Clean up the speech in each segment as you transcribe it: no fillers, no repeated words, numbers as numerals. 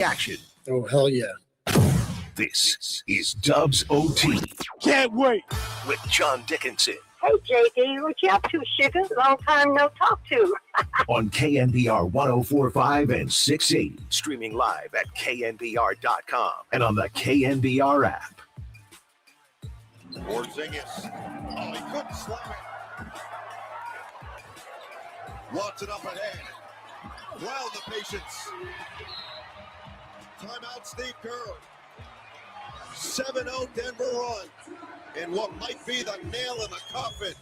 Action. Oh, hell yeah. This is Dubs OT. Can't wait. With John Dickinson. Hey, JD, what you up to, sugar? Long time no talk to. On KNBR 104.5 and 680. Streaming live at knbr.com and on the KNBR app. Porzingis. Oh, he couldn't slam it. Wants it up ahead. Wow, the patience. Timeout, Steve Kerr. 7-0 Denver run. In what might be the nail in the coffin.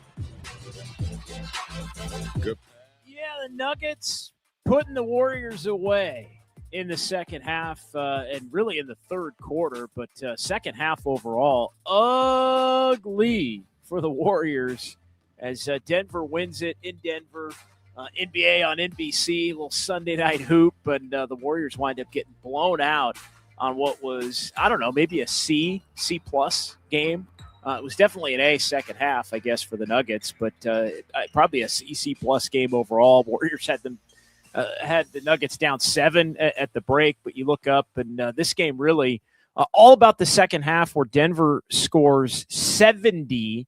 Good. Yeah, the Nuggets putting the Warriors away in the second half and really in the third quarter, but second half overall, ugly for the Warriors as Denver wins it in Denver. NBA on NBC, little Sunday night hoop, and the Warriors wind up getting blown out on what was, I don't know, maybe a C-plus game. It was definitely an A second half, I guess, for the Nuggets, but probably a C-plus game overall. Warriors had the Nuggets down 7 at the break, but you look up, and this game really all about the second half where Denver scores 70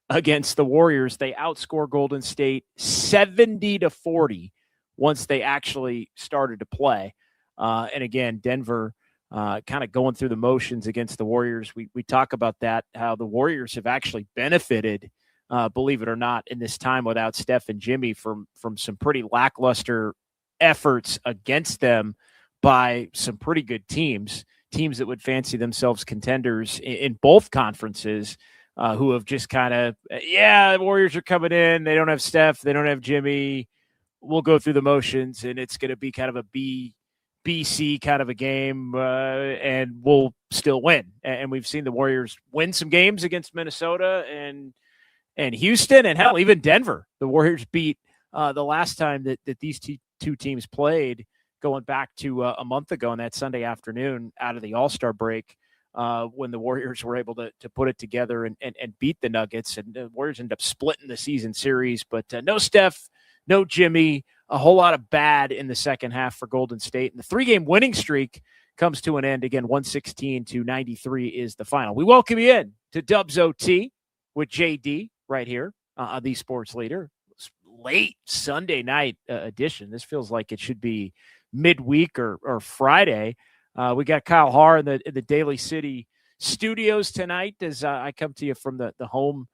against the Warriors. They outscore Golden State 70-40 once they actually started to play. And again, Denver kind of going through the motions against the Warriors. We talk about that, how the Warriors have actually benefited, believe it or not, in this time without Steph and Jimmy from some pretty lackluster efforts against them by some pretty good teams that would fancy themselves contenders in both conferences, who have just kind of, the Warriors are coming in. They don't have Steph. They don't have Jimmy. We'll go through the motions, and it's going to be kind of a BC kind of a game, and we'll still win. And we've seen the Warriors win some games against Minnesota and Houston, and hell, even Denver. The Warriors beat the last time that these two teams played, going back to a month ago on that Sunday afternoon out of the All-Star break, when the Warriors were able to put it together and beat the Nuggets. And the Warriors ended up splitting the season series, but no Steph, no Jimmy, a whole lot of bad in the second half for Golden State. And the 3-game winning streak comes to an end. Again, 116-93 is the final. We welcome you in to Dubs OT with JD right here, the sports leader. Late Sunday night edition. This feels like it should be midweek or Friday. We got Kyle Haar in the Daly City studios tonight as I come to you from the home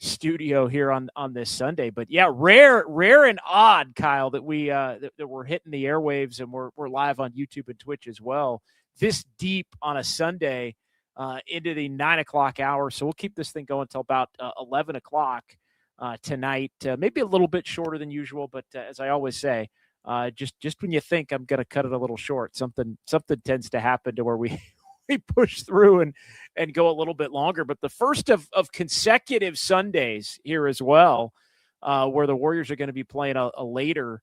studio here on this Sunday. But yeah, rare and odd, Kyle, that we're hitting the airwaves and we're live on YouTube and Twitch as well. This deep on a Sunday into the 9 o'clock hour. So we'll keep this thing going until about 11 o'clock tonight. Maybe a little bit shorter than usual, but as I always say, just when you think I'm going to cut it a little short, something tends to happen to where we push through and go a little bit longer. But the first of consecutive Sundays here as well, where the Warriors are going to be playing a later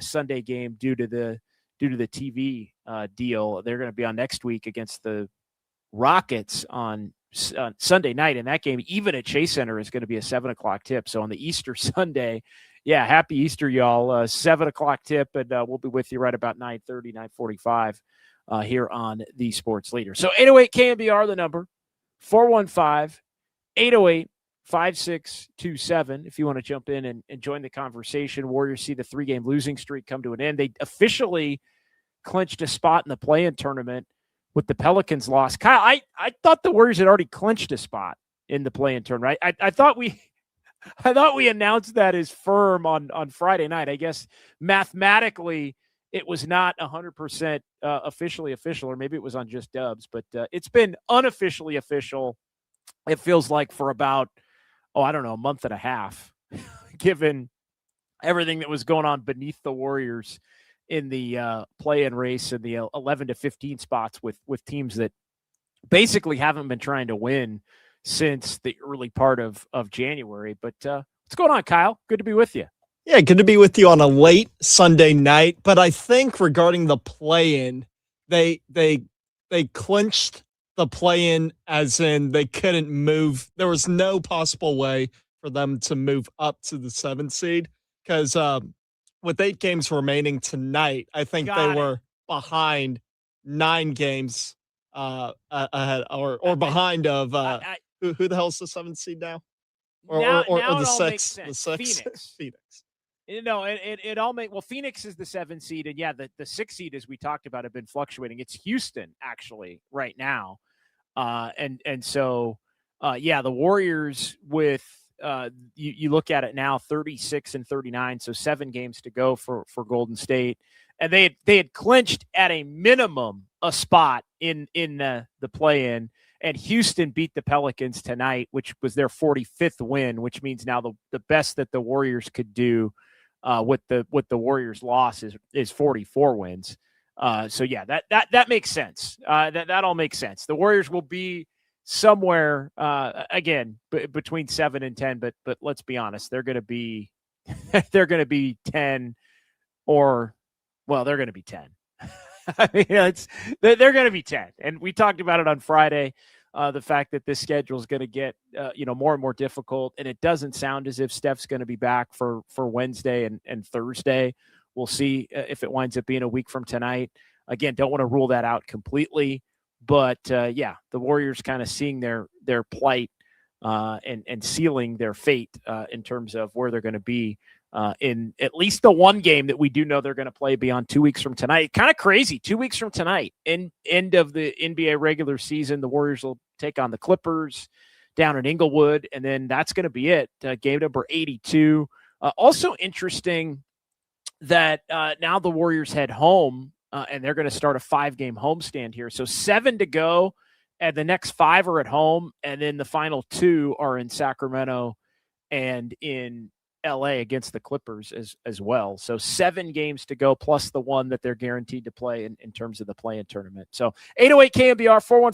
Sunday game due to the TV deal. They're going to be on next week against the Rockets on Sunday night. And that game, even at Chase Center, is going to be a 7 o'clock tip. So on the Easter Sunday, happy Easter, y'all. 7 o'clock tip, and we'll be with you right about 9:30, 9:45 here on the Sports Leader. So 808 KNBR, the number, 415-808-5627. If you want to jump in and join the conversation. Warriors see the 3-game losing streak come to an end. They officially clinched a spot in the play-in tournament with the Pelicans loss. Kyle, I thought the Warriors had already clinched a spot in the play-in tournament. I thought we announced that as firm on Friday night. I guess mathematically it was not 100% officially official, or maybe it was on just Dubs, but it's been unofficially official. It feels like for about, a month and a half, given everything that was going on beneath the Warriors in the play-in race and the 11 to 15 spots with teams that basically haven't been trying to win since the early part of January. But what's going on, Kyle? Good to be with you. Yeah, good to be with you on a late Sunday night. But I think regarding the play-in, they clinched the play-in as in they couldn't move. There was no possible way for them to move up to the 7th seed because with 8 games remaining tonight, I think they were behind 9 games ahead or behind of who the hell's the 7th seed now? Or now the it all 6th? makes sense. The 6th? Phoenix. Phoenix. It all well, Phoenix is the 7th seed, and the 6th seed, as we talked about, have been fluctuating. It's Houston actually right now, so the Warriors with you look at it now, 36 and 39, so 7 games to go for Golden State, and they had clinched at a minimum a spot in the play-in. And Houston beat the Pelicans tonight, which was their 45th win, which means now the best that the Warriors could do with the Warriors' loss is 44 wins. That makes sense. That all makes sense. The Warriors will be somewhere again between 7 and 10, but let's be honest, they're going to be 10 or they're going to be 10. I mean, they're going to be 10, and we talked about it on Friday. The fact that this schedule is going to get more and more difficult, and it doesn't sound as if Steph's going to be back for Wednesday and Thursday. We'll see if it winds up being a week from tonight. Again, don't want to rule that out completely, but the Warriors kind of seeing their plight and sealing their fate in terms of where they're going to be. In at least the one game that we do know they're going to play beyond 2 weeks from tonight. Kind of crazy. 2 weeks from tonight, end of the NBA regular season, the Warriors will take on the Clippers down in Inglewood, and then that's going to be it. Game number 82. Also interesting that now the Warriors head home, and they're going to start a 5-game homestand here. So 7 to go, and the next 5 are at home, and then the final 2 are in Sacramento and in LA against the Clippers as well. So 7 games to go, plus the one that they're guaranteed to play in terms of the play-in tournament. So 808 KMBR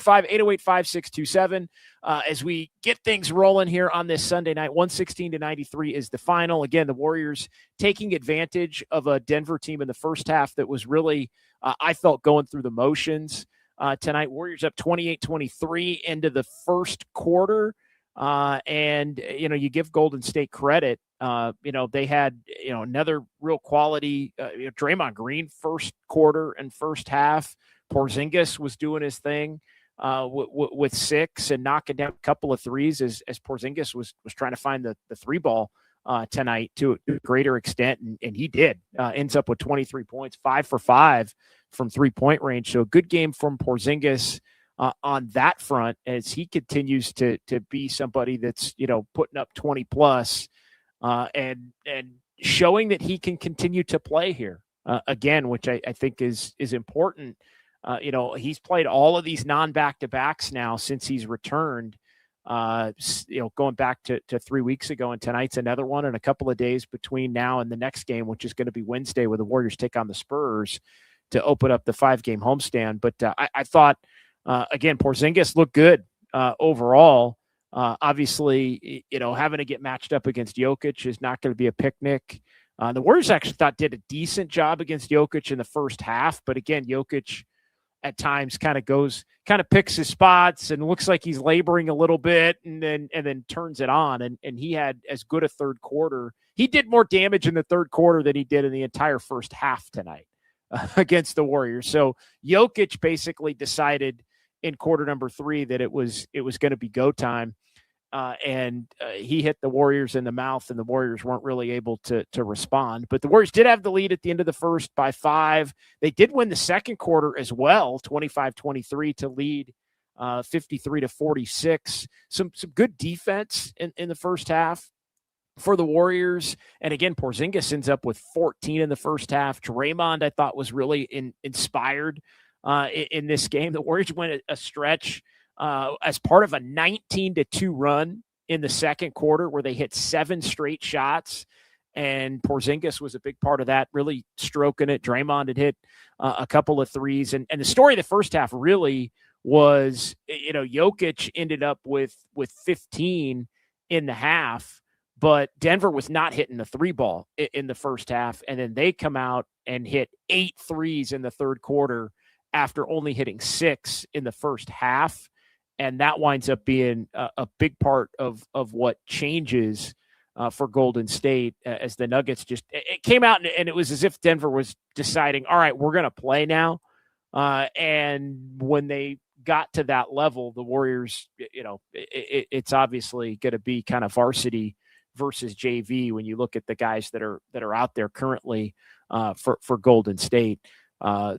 415-808-5627. As we get things rolling here on this Sunday night, 116-93 is the final. Again, the Warriors taking advantage of a Denver team in the first half that was really, I felt, going through the motions tonight. Warriors up 28-23 into the first quarter. And you give Golden State credit. They had, another real quality, Draymond Green first quarter and first half. Porzingis was doing his thing with 6 and knocking down a couple of threes as Porzingis was trying to find the 3 ball tonight to a greater extent. And he did, ends up with 23 points, 5 for 5 from 3-point range. So a good game from Porzingis on that front as he continues to be somebody that's, putting up 20 plus and showing that he can continue to play here again, which I think is important. He's played all of these non-back-to-backs now since he's returned, going back to 3 weeks ago, and tonight's another one, and a couple of days between now and the next game, which is going to be Wednesday, where the Warriors take on the Spurs to open up the 5-game homestand. But I thought, again, Porzingis looked good overall. Obviously, having to get matched up against Jokic is not going to be a picnic. The Warriors actually did a decent job against Jokic in the first half, but again, Jokic at times kind of picks his spots and looks like he's laboring a little bit, and then turns it on. And he had as good a third quarter. He did more damage in the third quarter than he did in the entire first half tonight against the Warriors. So Jokic basically decided in quarter number 3 that it was going to be go time. And he hit the Warriors in the mouth, and the Warriors weren't really able to respond. But the Warriors did have the lead at the end of the first by 5. They did win the second quarter as well, 25-23 to lead 53-46. Some good defense in the first half for the Warriors. And again, Porzingis ends up with 14 in the first half. Draymond, I thought, was really inspired in this game. The Warriors went a stretch as part of a 19-2 run in the second quarter where they hit 7 straight shots, and Porzingis was a big part of that, really stroking it. Draymond had hit a couple of threes, and the story of the first half really was, Jokic ended up with 15 in the half, but Denver was not hitting the 3 ball in the first half, and then they come out and hit 8 threes in the third quarter after only hitting 6 in the first half. And that winds up being a big part of what changes for Golden State as the Nuggets it came out and it was as if Denver was deciding, all right, we're going to play now. And when they got to that level, the Warriors, it's obviously going to be kind of varsity versus JV when you look at the guys that are out there currently for Golden State.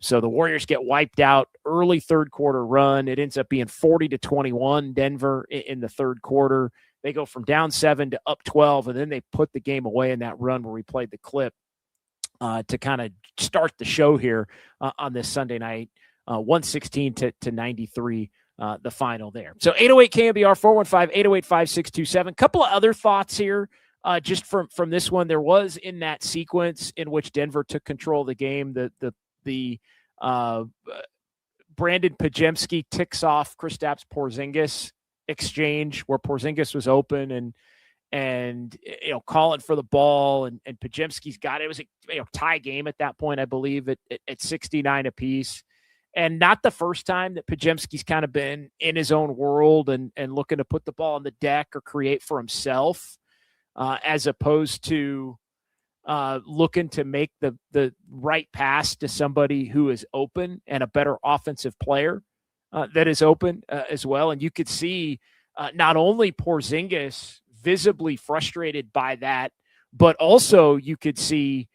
So the Warriors get wiped out early third quarter run. It ends up being 40-21 Denver in the third quarter. They go from down 7 to up 12, and then they put the game away in that run where we played the clip to kind of start the show here on this Sunday night, 116 to 93, the final there. So 808 KMBR 415-808-5627. Couple of other thoughts here. Just from this one, there was in that sequence in which Denver took control of the game, the Brandin Podziemski ticks off Kristaps Porzingis exchange where Porzingis was open and calling for the ball and Podziemski's got it. It was a tie game at that point, I believe, at 69 apiece. And not the first time that Podziemski's kind of been in his own world and looking to put the ball on the deck or create for himself, as opposed to looking to make the right pass to somebody who is open and a better offensive player that is open as well. And you could see not only Porzingis visibly frustrated by that, but also you could see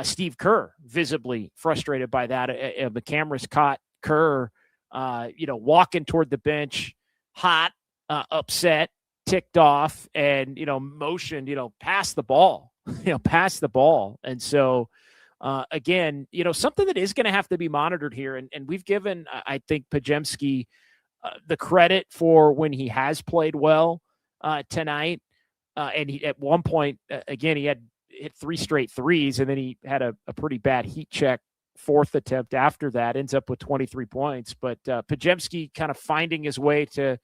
Steve Kerr visibly frustrated by that. The cameras caught Kerr, walking toward the bench, hot, upset, ticked off, and, motioned, pass the ball, pass the ball. And so, again, something that is going to have to be monitored here. And we've given, I think, Podziemski the credit for when he has played well tonight. And he, at one point, again, he had hit 3 straight threes, and then he had a pretty bad heat check fourth attempt after that, ends up with 23 points. But Podziemski kind of finding his way to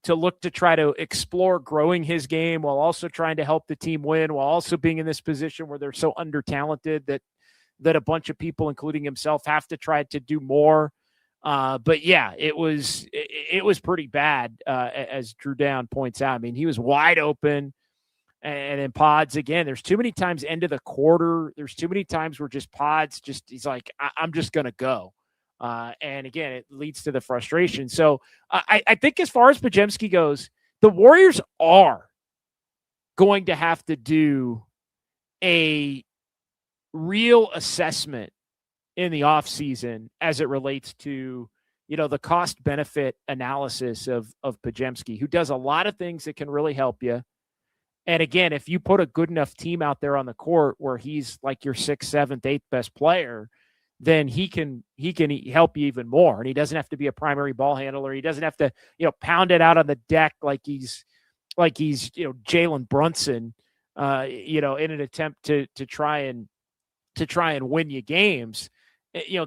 look to try to explore growing his game while also trying to help the team win, while also being in this position where they're so under-talented that a bunch of people, including himself, have to try to do more. But yeah, it was pretty bad, as Drew Down points out. I mean, he was wide open, and in Pods, again, there's too many times end of the quarter. There's too many times where just Pods he's like, I'm just going to go. And again, it leads to the frustration. So I think as far as Podziemski goes, the Warriors are going to have to do a real assessment in the offseason as it relates to, the cost benefit analysis of Podziemski, who does a lot of things that can really help you. And again, if you put a good enough team out there on the court where he's like your 6th, 7th, 8th best player, then he can help you even more. And he doesn't have to be a primary ball handler. He doesn't have to, pound it out on the deck like he's Jalen Brunson, in an attempt to try and win you games.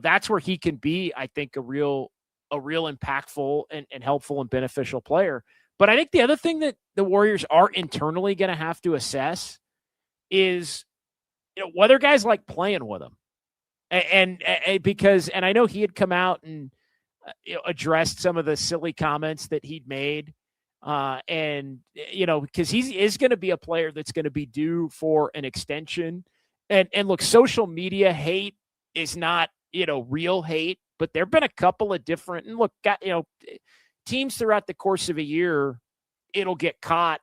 That's where he can be, I think, a real impactful and helpful and beneficial player. But I think the other thing that the Warriors are internally going to have to assess is, whether guys like playing with him. And because I know he had come out and addressed some of the silly comments that he'd made. And, because he is going to be a player that's going to be due for an extension. And look, social media hate is not, real hate, but there've been a couple of different, and look, teams throughout the course of a year, it'll get caught,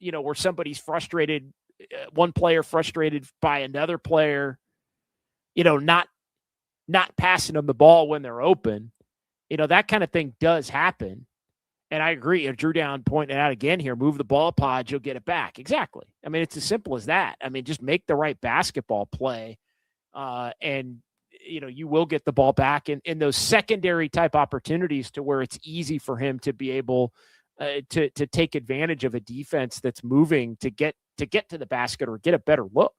where somebody's frustrated, one player frustrated by another player, not passing them the ball when they're open. That kind of thing does happen. And I agree. Drew Down pointed out again here, move the ball, Pod, you'll get it back. Exactly. I mean, it's as simple as that. I mean, just make the right basketball play, and you will get the ball back in those secondary type opportunities to where it's easy for him to be able to take advantage of a defense that's moving to get to the basket or get a better look.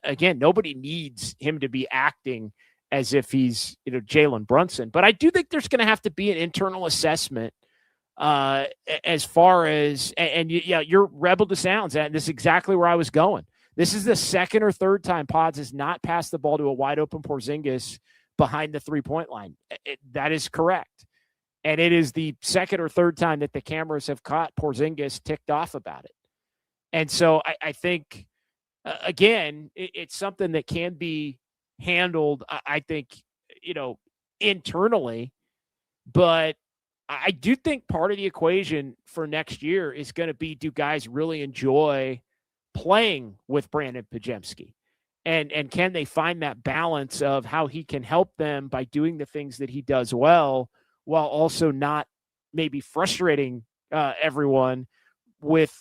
Again, nobody needs him to be acting as if he's, Jalen Brunson, but I do think there's going to have to be an internal assessment as far as, you're rebel to sounds, and this is exactly where I was going. This is the second or third time Pods has not passed the ball to a wide open Porzingis behind the 3-point line. That is correct. And it is the second or third time that the cameras have caught Porzingis ticked off about it. And so I think, again, it's something that can be handled, I think, internally. But I do think part of the equation for next year is going to be, do guys really enjoy playing with Brandin Podziemski? And can they find that balance of how he can help them by doing the things that he does well, while also not maybe frustrating everyone with,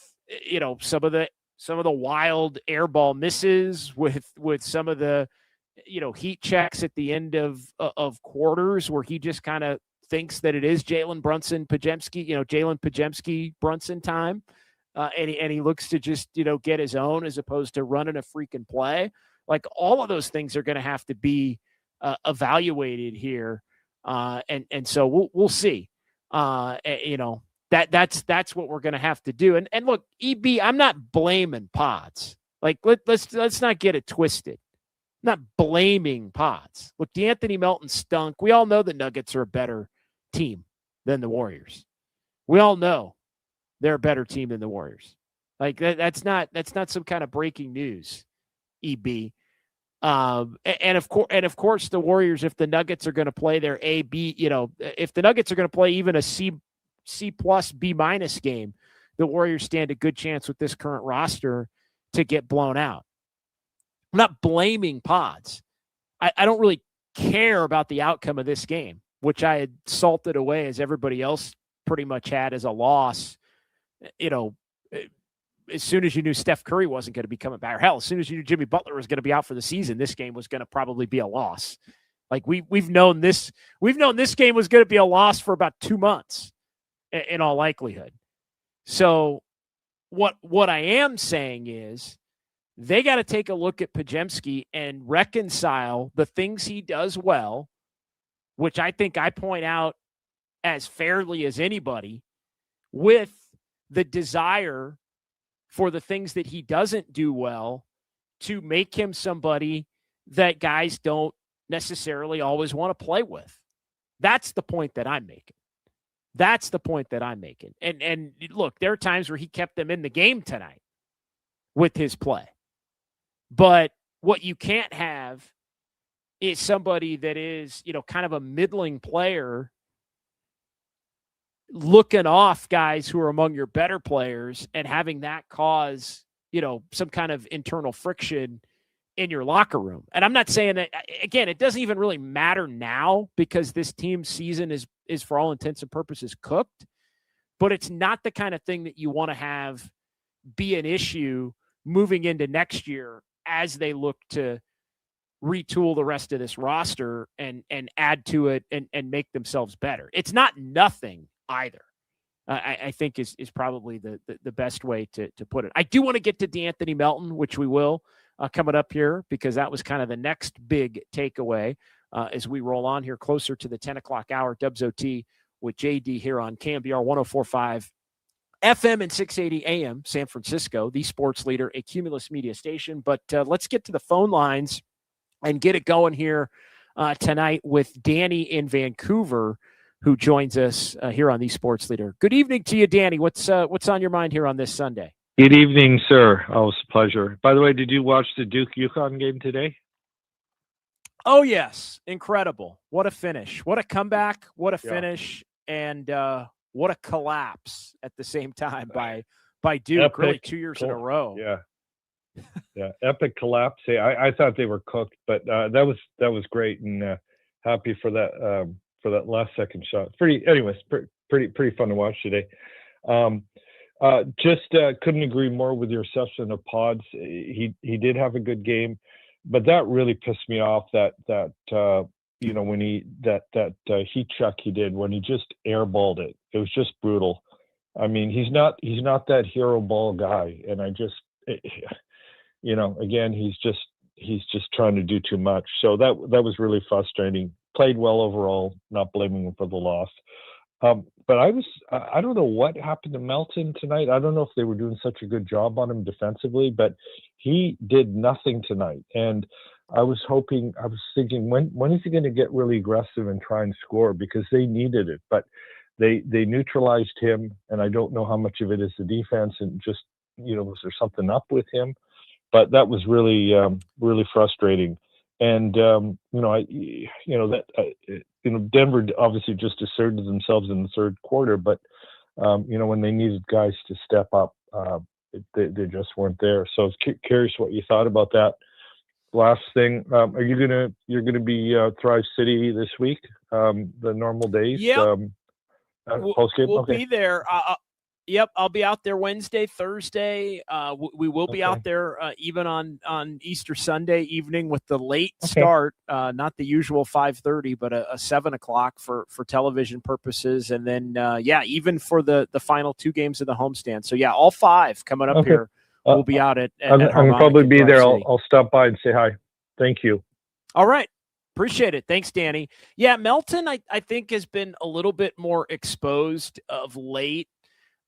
some of the wild air ball misses, with some of the, heat checks at the end of quarters where he just kind of thinks that it is Jalen Podziemski Brunson time. And he looks to just, get his own as opposed to running a freaking play. Like, all of those things are going to have to be evaluated here. And so we'll see. That's what we're going to have to do. And look, EB, I'm not blaming Pods. Like, let's not get it twisted. I'm not blaming Pods. Look, DeAnthony Melton stunk. We all know the Nuggets are a better team than the Warriors. We all know they're a better team than the Warriors. Like, that's not some kind of breaking news, EB. And of course, the Warriors, if the Nuggets are going to play their A, B, if the Nuggets are going to play even a C plus, B minus game, the Warriors stand a good chance with this current roster to get blown out. I'm not blaming Pods. I don't really care about the outcome of this game, which I had salted away, as everybody else pretty much had, as a loss. As soon as you knew Steph Curry wasn't going to be coming back, or hell, as soon as you knew Jimmy Butler was going to be out for the season, this game was going to probably be a loss. Like, we've known this game was going to be a loss for about 2 months in all likelihood. So what I am saying is, they got to take a look at Podziemski and reconcile the things he does well, which I think I point out as fairly as anybody, with the desire for the things that he doesn't do well, to make him somebody that guys don't necessarily always want to play with. That's the point that I'm making. And look, there are times where he kept them in the game tonight with his play. But what you can't have is somebody that is, kind of a middling player looking off guys who are among your better players, and having that cause, some kind of internal friction in your locker room. And I'm not saying that, again, it doesn't even really matter now, because this team's season is for all intents and purposes cooked, but it's not the kind of thing that you want to have be an issue moving into next year as they look to retool the rest of this roster and add to it and make themselves better. It's not nothing either, I think is probably the best way to put it. I do want to get to DeAnthony Melton, which we will coming up here, because that was kind of the next big takeaway as we roll on here closer to the 10 o'clock hour. Dubs OT with JD here on KMBR 104.5 FM and 680 AM, San Francisco, the sports leader, a Cumulus media station. But let's get to the phone lines and get it going here tonight with Danny in Vancouver, who joins us here on the Sports Leader. Good evening to you, Danny. What's on your mind here on this Sunday? Good evening, sir. Always a pleasure. By the way, did you watch the Duke-UConn game today? Oh, yes. Incredible. What a finish. What a comeback. What a finish. And what a collapse at the same time by Duke. Epic, really 2 years in a row. Yeah. Epic collapse. I thought they were cooked, but that was great, and happy for that last second shot. Pretty fun to watch today. Just couldn't agree more with your assessment of Pods. He did have a good game, but that really pissed me off. That when he heat check he did, when he just airballed it. It was just brutal. I mean, he's not that hero ball guy, and again, he's just trying to do too much. So that was really frustrating. Played well overall, not blaming him for the loss. But I don't know what happened to Melton tonight. I don't know if they were doing such a good job on him defensively, but he did nothing tonight. And I was thinking, when is he going to get really aggressive and try and score? Because they needed it, but they neutralized him. And I don't know how much of it is the defense and just, was there something up with him? But that was really, really frustrating. And, Denver obviously just asserted themselves in the third quarter, but when they needed guys to step up, they just weren't there. So I was curious what you thought about that. Last thing, you're gonna be Thrive City this week, the normal days? Yeah, post-game? We'll Okay. be there. Yep, I'll be out there Wednesday, Thursday. We will be out there even on Easter Sunday evening with the late start, not the usual 5:30, but a 7 o'clock for television purposes, and then even for the final two games of the homestand. So all five coming up here. We'll be out at I'm gonna probably be there. I'll stop by and say hi. Thank you. All right. Appreciate it. Thanks, Danny. Yeah, Melton, I think, has been a little bit more exposed of late.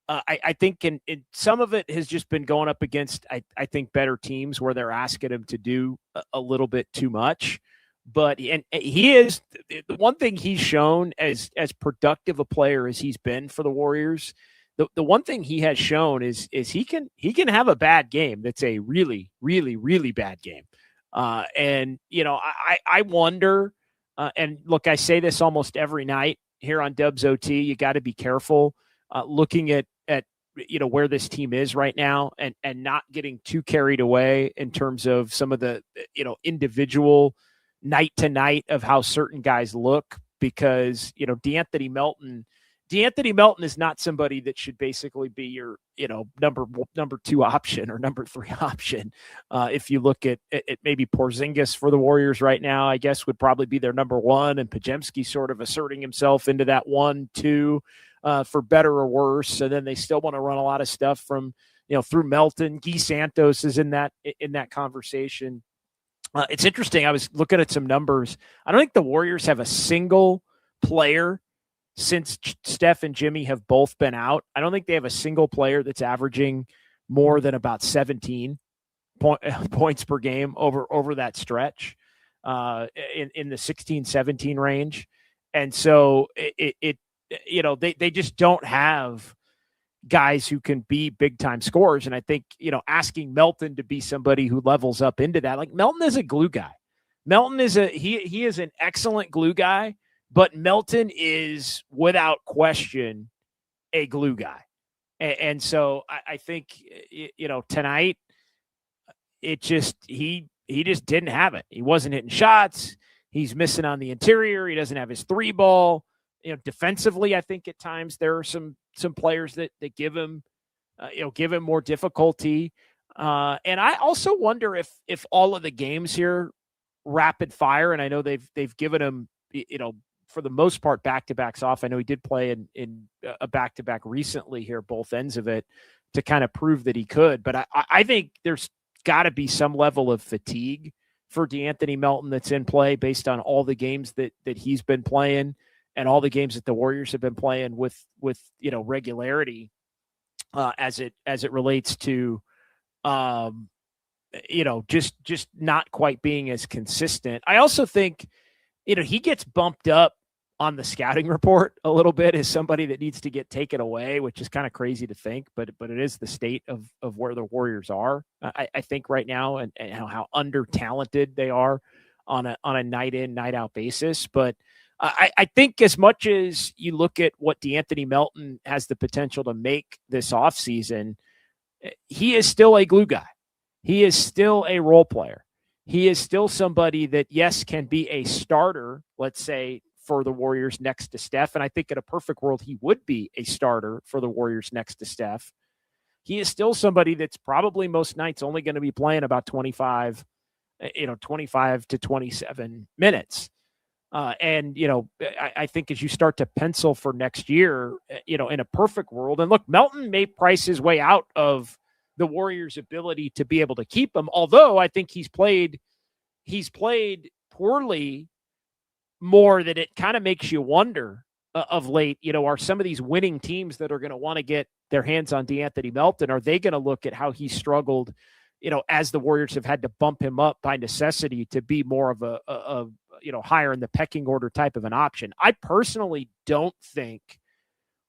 I think in some of it has just been going up against, I think, better teams where they're asking him to do a little bit too much. But he is – the one thing he's shown as productive a player as he's been for the Warriors, the one thing he has shown is he can have a bad game that's a really, really, really bad game. I wonder, and look, I say this almost every night here on Dubs OT, you got to be careful looking at where this team is right now and not getting too carried away in terms of some of the, individual night to night of how certain guys look, because, De'Anthony Melton is not somebody that should basically be your, number two option or number three option. If you look at maybe Porzingis for the Warriors right now, I guess would probably be their number one, and Podziemski sort of asserting himself into that 1-2 for better or worse. And then they still want to run a lot of stuff from, through Melton. Guy Santos is in that conversation. It's interesting. I was looking at some numbers. I don't think the Warriors have a single player since Steph and Jimmy have both been out. I don't think they have a single player that's averaging more than about 17 points per game over that stretch in the 16-17 range. And so they just don't have guys who can be big time scorers. And I think, asking Melton to be somebody who levels up into that, like Melton is a glue guy. Melton is he is an excellent glue guy, but Melton is without question a glue guy. And so I think, tonight it just, he just didn't have it. He wasn't hitting shots. He's missing on the interior. He doesn't have his three ball. Defensively, I think at times there are some players that give him more difficulty. And I also wonder if all of the games here rapid fire, and I know they've given him, for the most part, back-to-backs off. I know he did play in a back-to-back recently here, both ends of it, to kind of prove that he could. But I think there's got to be some level of fatigue for De'Anthony Melton that's in play based on all the games that he's been playing and all the games that the Warriors have been playing with regularity as it relates to just not quite being as consistent. I also think he gets bumped up on the scouting report a little bit as somebody that needs to get taken away, which is kind of crazy to think, but it is the state of where the Warriors are, I think, right now, and how under talented they are on a night in, night out basis. But I think as much as you look at what De'Anthony Melton has the potential to make this offseason, he is still a glue guy. He is still a role player. He is still somebody that, yes, can be a starter, let's say, for the Warriors next to Steph. And I think in a perfect world, he would be a starter for the Warriors next to Steph. He is still somebody that's probably most nights only going to be playing about 25 to 27 minutes. I think as you start to pencil for next year, in a perfect world, and look, Melton may price his way out of the Warriors' ability to be able to keep him. Although I think he's played poorly more that it kind of makes you wonder of late, are some of these winning teams that are going to want to get their hands on De'Anthony Melton, are they going to look at how he struggled, as the Warriors have had to bump him up by necessity to be more of a higher in the pecking order type of an option? I personally don't think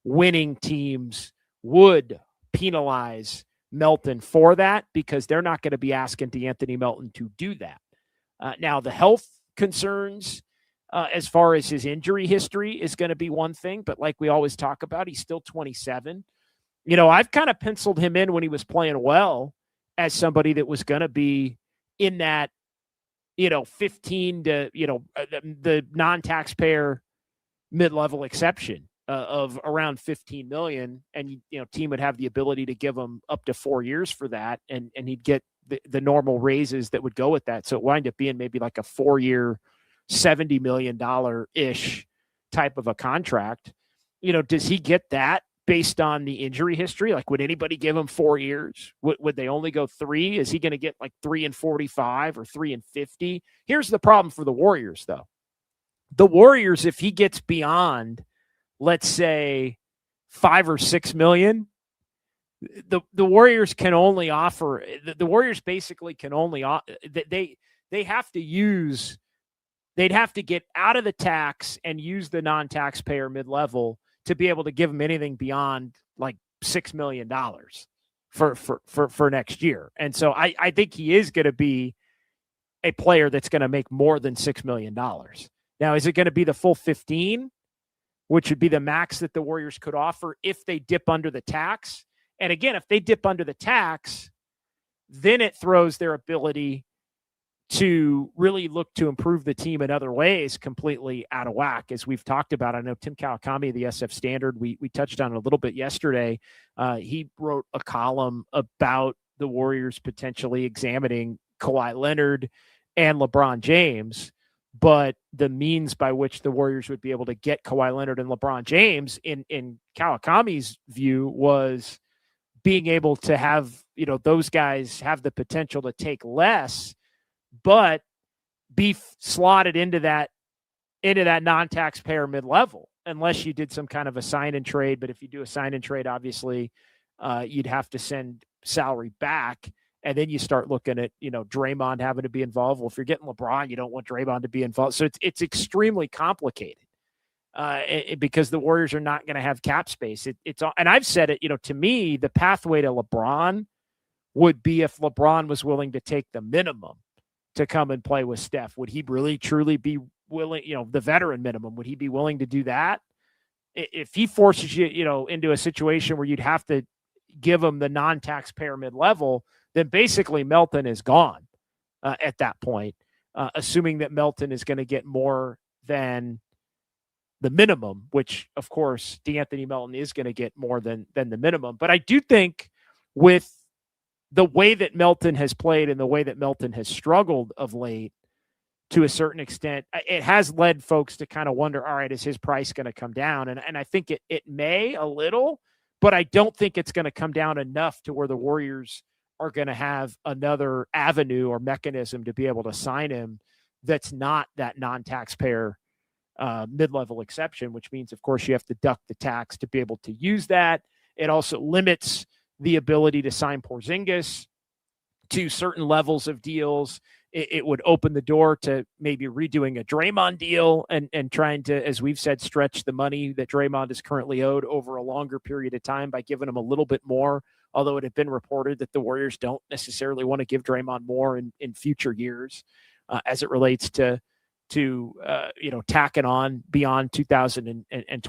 winning teams would penalize Melton for that, because they're not going to be asking De'Anthony Melton to do that. Now, the health concerns as far as his injury history is going to be one thing, but like we always talk about, he's still 27. I've kind of penciled him in when he was playing well as somebody that was going to be in that, 15 to, the non-taxpayer mid-level exception of around 15 million. And, team would have the ability to give him up to 4 years for that. And he'd get the normal raises that would go with that. So it wind up being maybe like a 4-year, $70 million ish type of a contract. Does he get that based on the injury history? Like, would anybody give him 4 years? Would they only go 3? Is he going to get like 3 and 45 or 3 and 50? Here's the problem for the Warriors, though. The Warriors, if he gets beyond, let's say, 5 or 6 million, the Warriors can only offer. The Warriors basically can only they have to use. They'd have to get out of the tax and use the non-taxpayer mid-level to be able to give him anything beyond like $6 million for next year. And so I think he is going to be a player that's going to make more than $6 million. Now, is it going to be the full 15, which would be the max that the Warriors could offer if they dip under the tax? And again, if they dip under the tax, then it throws their ability to really look to improve the team in other ways completely out of whack, as we've talked about. I know Tim Kawakami of the SF Standard, we touched on it a little bit yesterday. He wrote a column about the Warriors potentially examining Kawhi Leonard and LeBron James, but the means by which the Warriors would be able to get Kawhi Leonard and LeBron James, in Kawakami's view, was being able to have, those guys have the potential to take less, but be slotted into that non-taxpayer mid-level, unless you did some kind of a sign and trade. But if you do a sign and trade, obviously you'd have to send salary back. And then you start looking at, Draymond having to be involved. Well, if you're getting LeBron, you don't want Draymond to be involved. So it's extremely complicated because the Warriors are not going to have cap space. And I've said it, to me, the pathway to LeBron would be if LeBron was willing to take the minimum to come and play with Steph. Would he really truly be willing, the veteran minimum, would he be willing to do that? If he forces you, into a situation where you'd have to give him the non-taxpayer mid-level, then basically Melton is gone at that point, assuming that Melton is going to get more than the minimum, which of course DeAnthony Melton is going to get more than the minimum. But I do think with the way that Melton has played and the way that Melton has struggled of late, to a certain extent, it has led folks to kind of wonder, all right, is his price going to come down? And I think it may a little, but I don't think it's going to come down enough to where the Warriors are going to have another avenue or mechanism to be able to sign him that's not that non-taxpayer mid-level exception, which means, of course, you have to duck the tax to be able to use that. It also limits the ability to sign Porzingis to certain levels of deals. It would open the door to maybe redoing a Draymond deal and trying to, as we've said, stretch the money that Draymond is currently owed over a longer period of time by giving him a little bit more, although it had been reported that the Warriors don't necessarily want to give Draymond more in future years as it relates to tacking on beyond 2027 and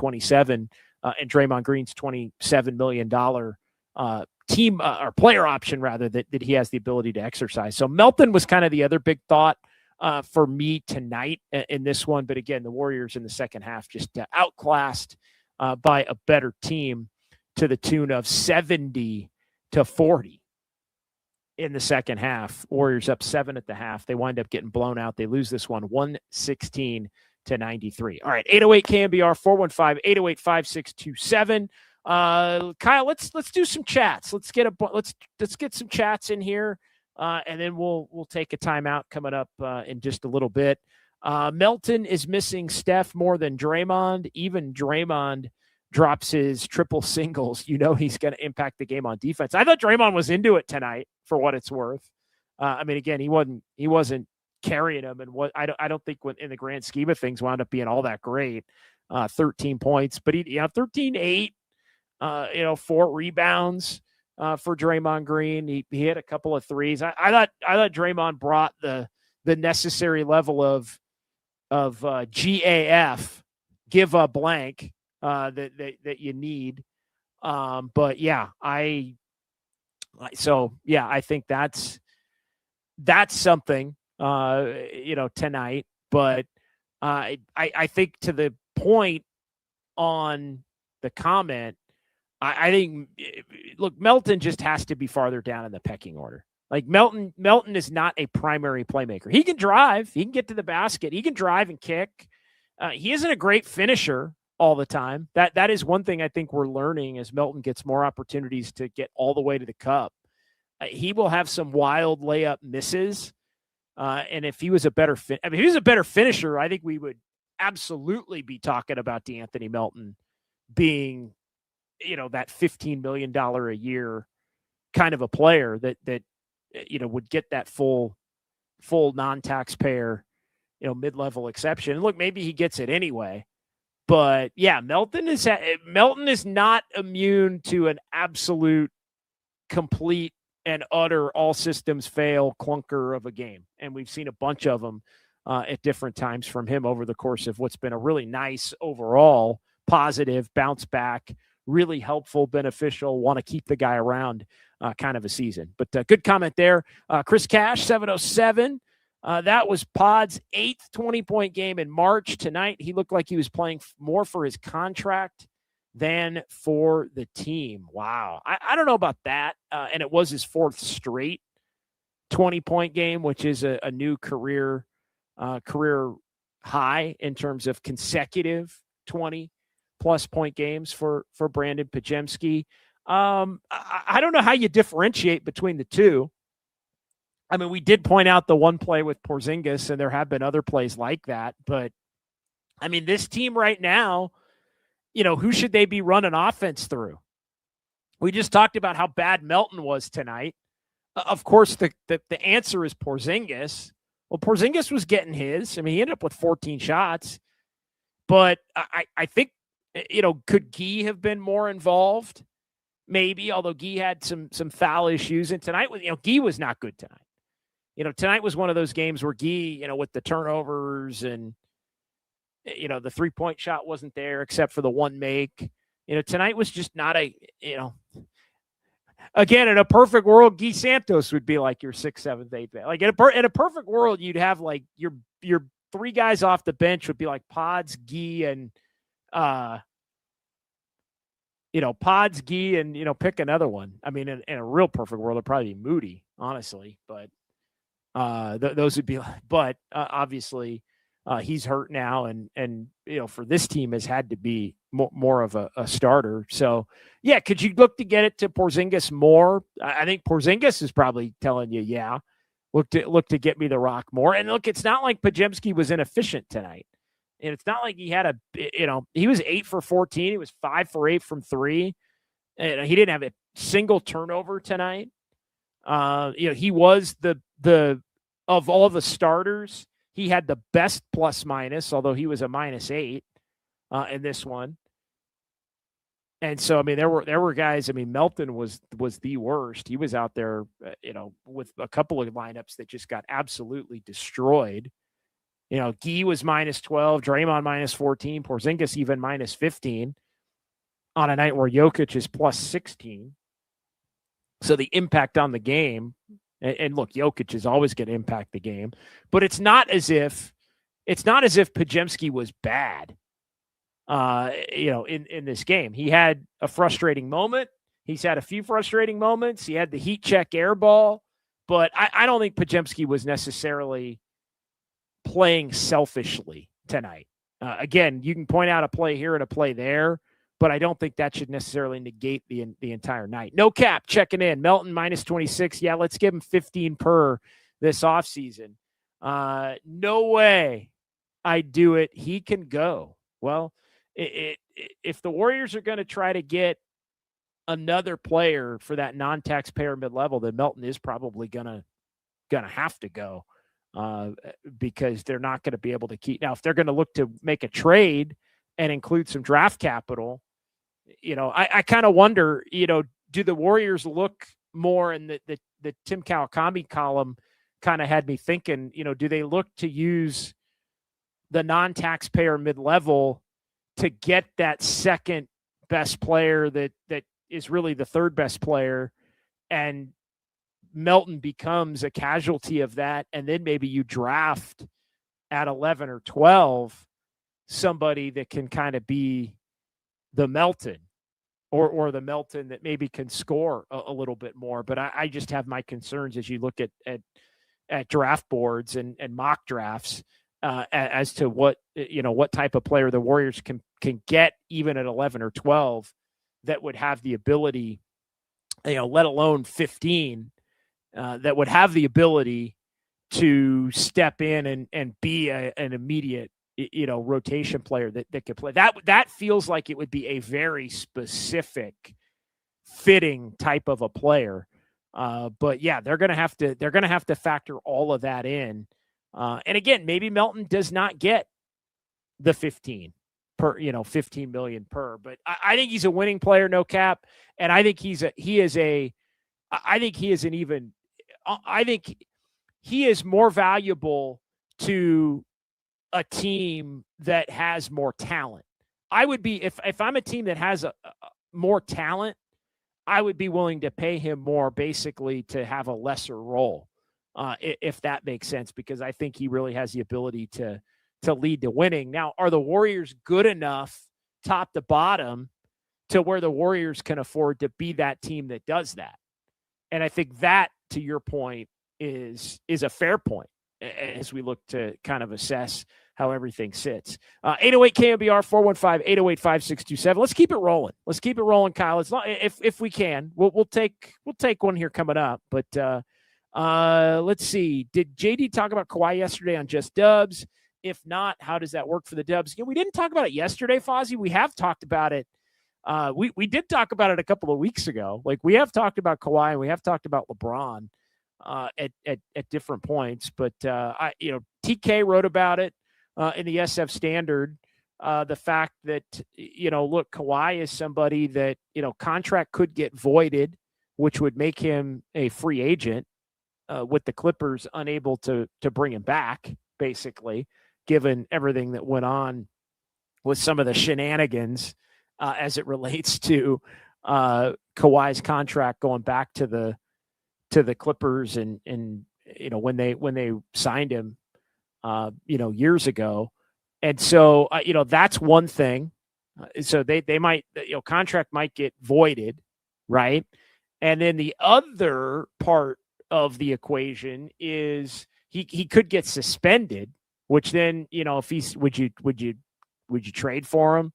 Draymond Green's $27 million team or player option rather that he has the ability to exercise. So Melton was kind of the other big thought for me tonight in this one. But again, the Warriors in the second half just outclassed by a better team to the tune of 70-40 in the second half. Warriors up 7 at the half. They wind up getting blown out. They lose this one 116-93. All right, 808 KMBR 415-808-5627. Kyle, let's do some chats. Let's get some chats in here, and then we'll take a timeout coming up in just a little bit. Melton is missing Steph more than Draymond. Even Draymond drops his triple singles. He's going to impact the game on defense. I thought Draymond was into it tonight, for what it's worth. Again, he wasn't carrying him, and what I don't think in the grand scheme of things wound up being all that great. 13 points, but 13-8. 4 rebounds for Draymond Green. He hit a couple of threes. I thought Draymond brought the necessary level of GAF, give a blank, that you need. But yeah, I think that's something, tonight. But I think to the point on the comment, I think, look, Melton just has to be farther down in the pecking order. Like Melton is not a primary playmaker. He can drive, he can get to the basket, he can drive and kick. He isn't a great finisher all the time. That is one thing I think we're learning as Melton gets more opportunities to get all the way to the cup. He will have some wild layup misses. And if he was a better finisher, I think we would absolutely be talking about DeAnthony Melton being, that $15 million a year kind of a player that would get that full non-taxpayer, mid-level exception. And look, maybe he gets it anyway. But yeah, Melton is not immune to an absolute, complete, and utter all systems fail clunker of a game. And we've seen a bunch of them at different times from him over the course of what's been a really nice overall positive bounce back, really helpful, beneficial, want to keep the guy around kind of a season. But good comment there. Chris Cash, 707. That was Pod's 8th 20-point game in March. Tonight, he looked like he was playing more for his contract than for the team. Wow. I don't know about that. And it was his 4th straight 20-point game, which is a new career high in terms of consecutive 20-plus point games for Brandin Podziemski. I don't know how you differentiate between the two. I mean, we did point out the one play with Porzingis, and there have been other plays like that. But, I mean, this team right now, who should they be running offense through? We just talked about how bad Melton was tonight. Of course, the answer is Porzingis. Well, Porzingis was getting his. I mean, he ended up with 14 shots. But I think, could Guy have been more involved? Maybe, although Guy had some foul issues. And tonight, Guy was not good tonight. Tonight was one of those games where Guy, with the turnovers and, the three-point shot wasn't there except for the one make. Tonight was just not again, in a perfect world, Guy Santos would be like your 6th, 7th, 8th man. Like in a perfect world, you'd have like your 3 guys off the bench would be like Pods, Guy, and Pods, Guy, and pick another one. I mean, in a real perfect world, it'd probably be Moody, honestly. But those would be. But obviously, he's hurt now, and for this team has had to be more of a starter. So yeah, could you look to get it to Porzingis more? I think Porzingis is probably telling you, yeah, look to get me the rock more. And look, it's not like Podziemski was inefficient tonight. And it's not like he had he was 8 for 14. He was 5 for 8 from 3. And he didn't have a single turnover tonight. He was the of all the starters, he had the best plus minus, although he was a -8 in this one. And so, I mean, there were guys. I mean, Melton was the worst. He was out there, with a couple of lineups that just got absolutely destroyed. Guy was -12, Draymond -14, Porzingis even -15 on a night where Jokic is +16. So the impact on the game, and look, Jokic is always going to impact the game, but it's not as if Podziemski was bad. In this game, he had a frustrating moment. He's had a few frustrating moments. He had the heat check air ball, but I don't think Podziemski was necessarily playing selfishly tonight. Again, you can point out a play here and a play there, but I don't think that should necessarily negate the entire night. No Cap checking in. Melton -26. Yeah, let's give him 15 per this offseason. No way I'd do it. He can go. Well, if the Warriors are going to try to get another player for that non-taxpayer mid-level, then Melton is probably gonna have to go because they're not going to be able to keep. Now, if they're going to look to make a trade and include some draft capital, I kind of wonder, do the Warriors look more, in the Tim Kawakami column kind of had me thinking, do they look to use the non-taxpayer mid-level to get that second best player that is really the third best player, and Melton becomes a casualty of that, and then maybe you draft at 11 or 12 somebody that can kind of be the Melton or the Melton that maybe can score a little bit more. But I just have my concerns as you look at draft boards and mock drafts as to what type of player the Warriors can get even at 11 or 12 that would have the ability, let alone 15, that would have the ability to step in and be an immediate, rotation player that could play. That feels like it would be a very specific, fitting type of a player. But yeah, they're gonna have to factor all of that in. And again, maybe Melton does not get the 15 million per, but I think he's a winning player, no cap. And I think he is more valuable to a team that has more talent. I would be, if I'm a team that has a more talent, I would be willing to pay him more basically to have a lesser role, if that makes sense, because I think he really has the ability to lead to winning. Now, are the Warriors good enough top to bottom to where the Warriors can afford to be that team that does that? And I think that, to your point, is a fair point as we look to kind of assess how everything sits. 808 KMBR 415-808-5627. Let's keep it rolling. Let's keep it rolling, Kyle. If we can, we'll take one here coming up. But let's see. Did JD talk about Kawhi yesterday on Just Dubs? If not, how does that work for the Dubs? We didn't talk about it yesterday, Fozzie. We have talked about it. We did talk about it a couple of weeks ago. Like, we have talked about Kawhi and we have talked about LeBron at different points. But TK wrote about it in the SF Standard. The fact that look, Kawhi is somebody that contract could get voided, which would make him a free agent, with the Clippers unable to bring him back, basically, given everything that went on with some of the shenanigans as it relates to Kawhi's contract going back to the Clippers and when they signed him years ago. And so that's one thing. So they might, contract might get voided, right? And then the other part of the equation is he could get suspended, which then, if he's, would you trade for him?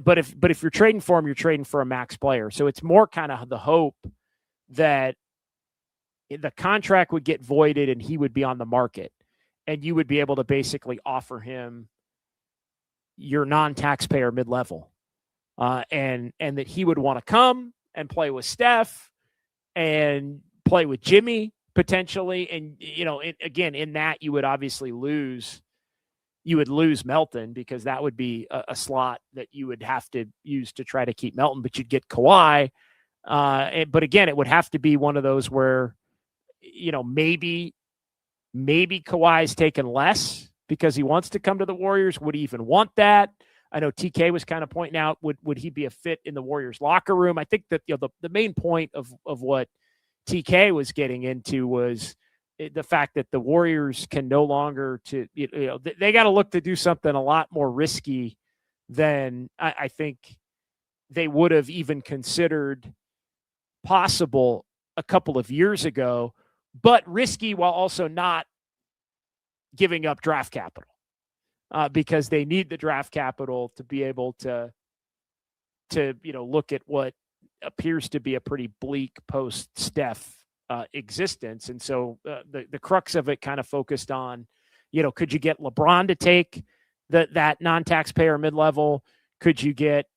But if you're trading for him, you're trading for a max player. So it's more kind of the hope that the contract would get voided and he would be on the market, and you would be able to basically offer him your non-taxpayer mid-level, and that he would want to come and play with Steph and play with Jimmy potentially. And, again, in that you would obviously lose Melton, because that would be a slot that you would have to use to try to keep Melton, but you'd get Kawhi. But again, it would have to be one of those where, maybe Kawhi's taken less because he wants to come to the Warriors. Would he even want that? I know TK was kind of pointing out, would he be a fit in the Warriors locker room? I think that, the main point of what TK was getting into was the fact that the Warriors can no longer they got to look to do something a lot more risky than I think they would have even considered possible a couple of years ago, but risky while also not giving up draft capital, because they need the draft capital to be able to look at what appears to be a pretty bleak post-Steph existence. And so the crux of it kind of focused on, could you get LeBron to take that non-taxpayer mid-level? Could you get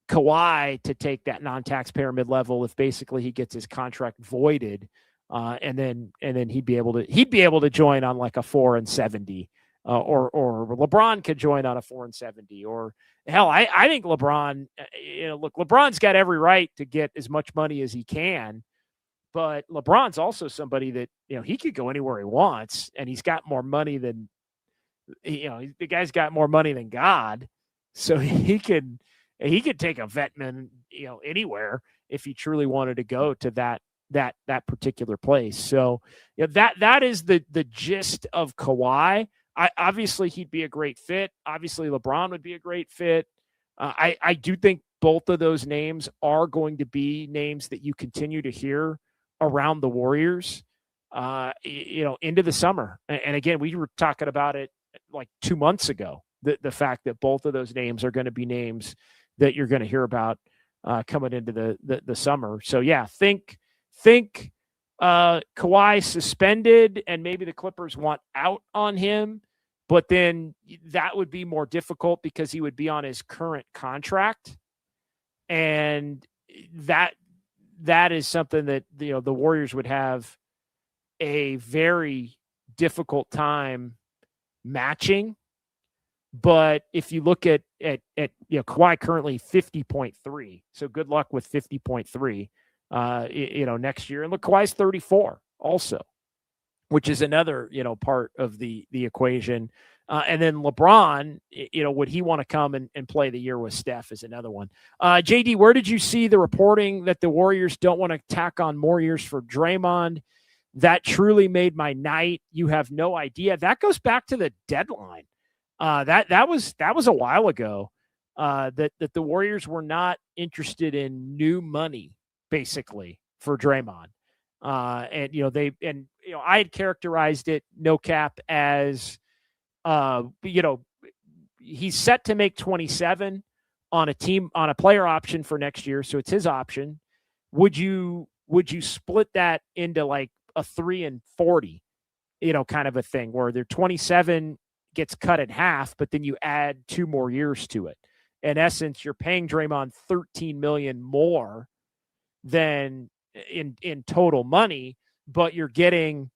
Kawhi to take that non-taxpayer mid-level if basically he gets his contract voided, and then he'd be able to join on like a 4-70, or LeBron could join on a 4-70, or hell, I think LeBron, LeBron's got every right to get as much money as he can, but LeBron's also somebody that, he could go anywhere he wants, and he's got more money than the guy's got more money than God, so he could take a vetman, anywhere if he truly wanted to go to that particular place. So that is the gist of Kawhi. Obviously he'd be a great fit. Obviously LeBron would be a great fit. I do think both of those names are going to be names that you continue to hear around the Warriors, into the summer. And again, we were talking about it like 2 months ago, the fact that both of those names are going to be names that you're going to hear about coming into the summer. So yeah, think Kawhi suspended and maybe the Clippers want out on him, but then that would be more difficult because he would be on his current contract. And that is something that, the Warriors would have a very difficult time matching. But if you look at Kawhi currently 50.3, so good luck with 50.3, next year. And look, Kawhi's 34 also, which is another, part of the equation. And then LeBron, would he want to come and play the year with Steph is another one. JD, where did you see the reporting that the Warriors don't want to tack on more years for Draymond? That truly made my night. You have no idea. That goes back to the deadline. That was a while ago. That the Warriors were not interested in new money, basically, for Draymond. I had characterized it, no cap, as he's set to make 27 on a player option for next year, so it's his option. Would you split that into like a 3 and 40, kind of a thing where their 27 gets cut in half, but then you add 2 more years to it. In essence, you're paying Draymond $13 million more than in total money, but you're getting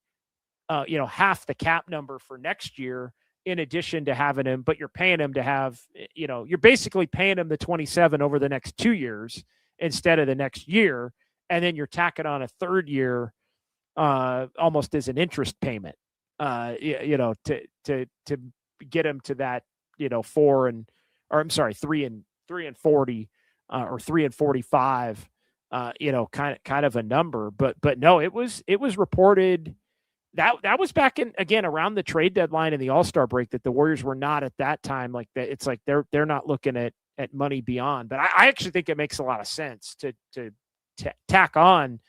half the cap number for next year in addition to having him, but you're paying him to have, you're basically paying him the 27 over the next 2 years instead of the next year. And then you're tacking on a third year almost as an interest payment, to get him to that, 3 and 40 or 3 and 45, kind of a number, but no, it was reported that was back in, again, around the trade deadline and the All-Star break, that the Warriors were not at that time like that. It's like they're not looking at money beyond, but I actually think it makes a lot of sense to tack on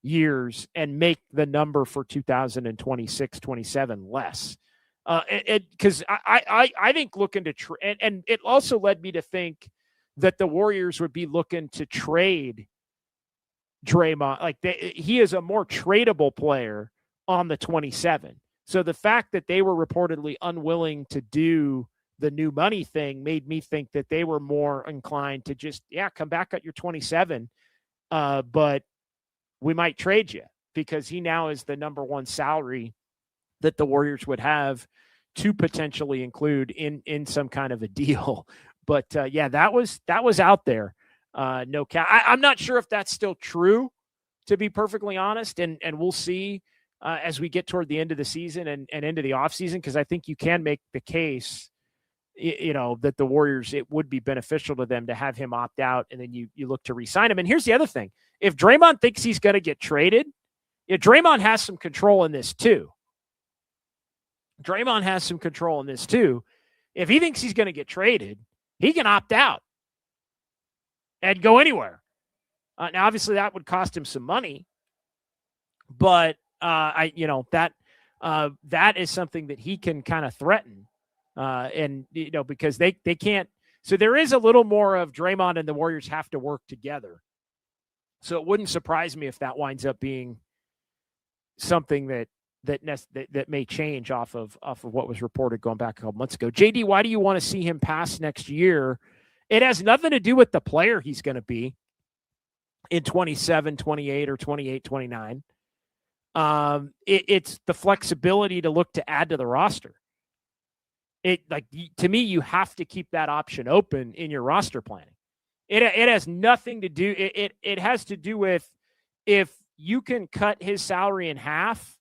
years and make the number for 2026, 27 less. Because I think looking to and it also led me to think that the Warriors would be looking to trade Draymond. Like he is a more tradable player on the 27. So the fact that they were reportedly unwilling to do the new money thing made me think that they were more inclined to just, come back at your 27. But we might trade you because he now is the number one salary that the Warriors would have to potentially include in some kind of a deal. But that was out there. No cap. I'm not sure if that's still true, to be perfectly honest. And we'll see as we get toward the end of the season and into the offseason, because I think you can make the case, that the Warriors, it would be beneficial to them to have him opt out, and then you look to re-sign him. And here's the other thing. If Draymond thinks he's going to get traded, Draymond has some control in this too. If he thinks he's going to get traded, he can opt out and go anywhere. Now, obviously, that would cost him some money, but that is something that he can kind of threaten, and because they can't. So there is a little more of Draymond and the Warriors have to work together. So it wouldn't surprise me if that winds up being something that may change off of what was reported going back a couple months ago. JD, why do you want to see him pass next year? It has nothing to do with the player he's going to be in 27, 28, or 28, 29. It's the flexibility to look to add to the roster. To me, you have to keep that option open in your roster planning. It has nothing to do. It has to do with if you can cut his salary in half.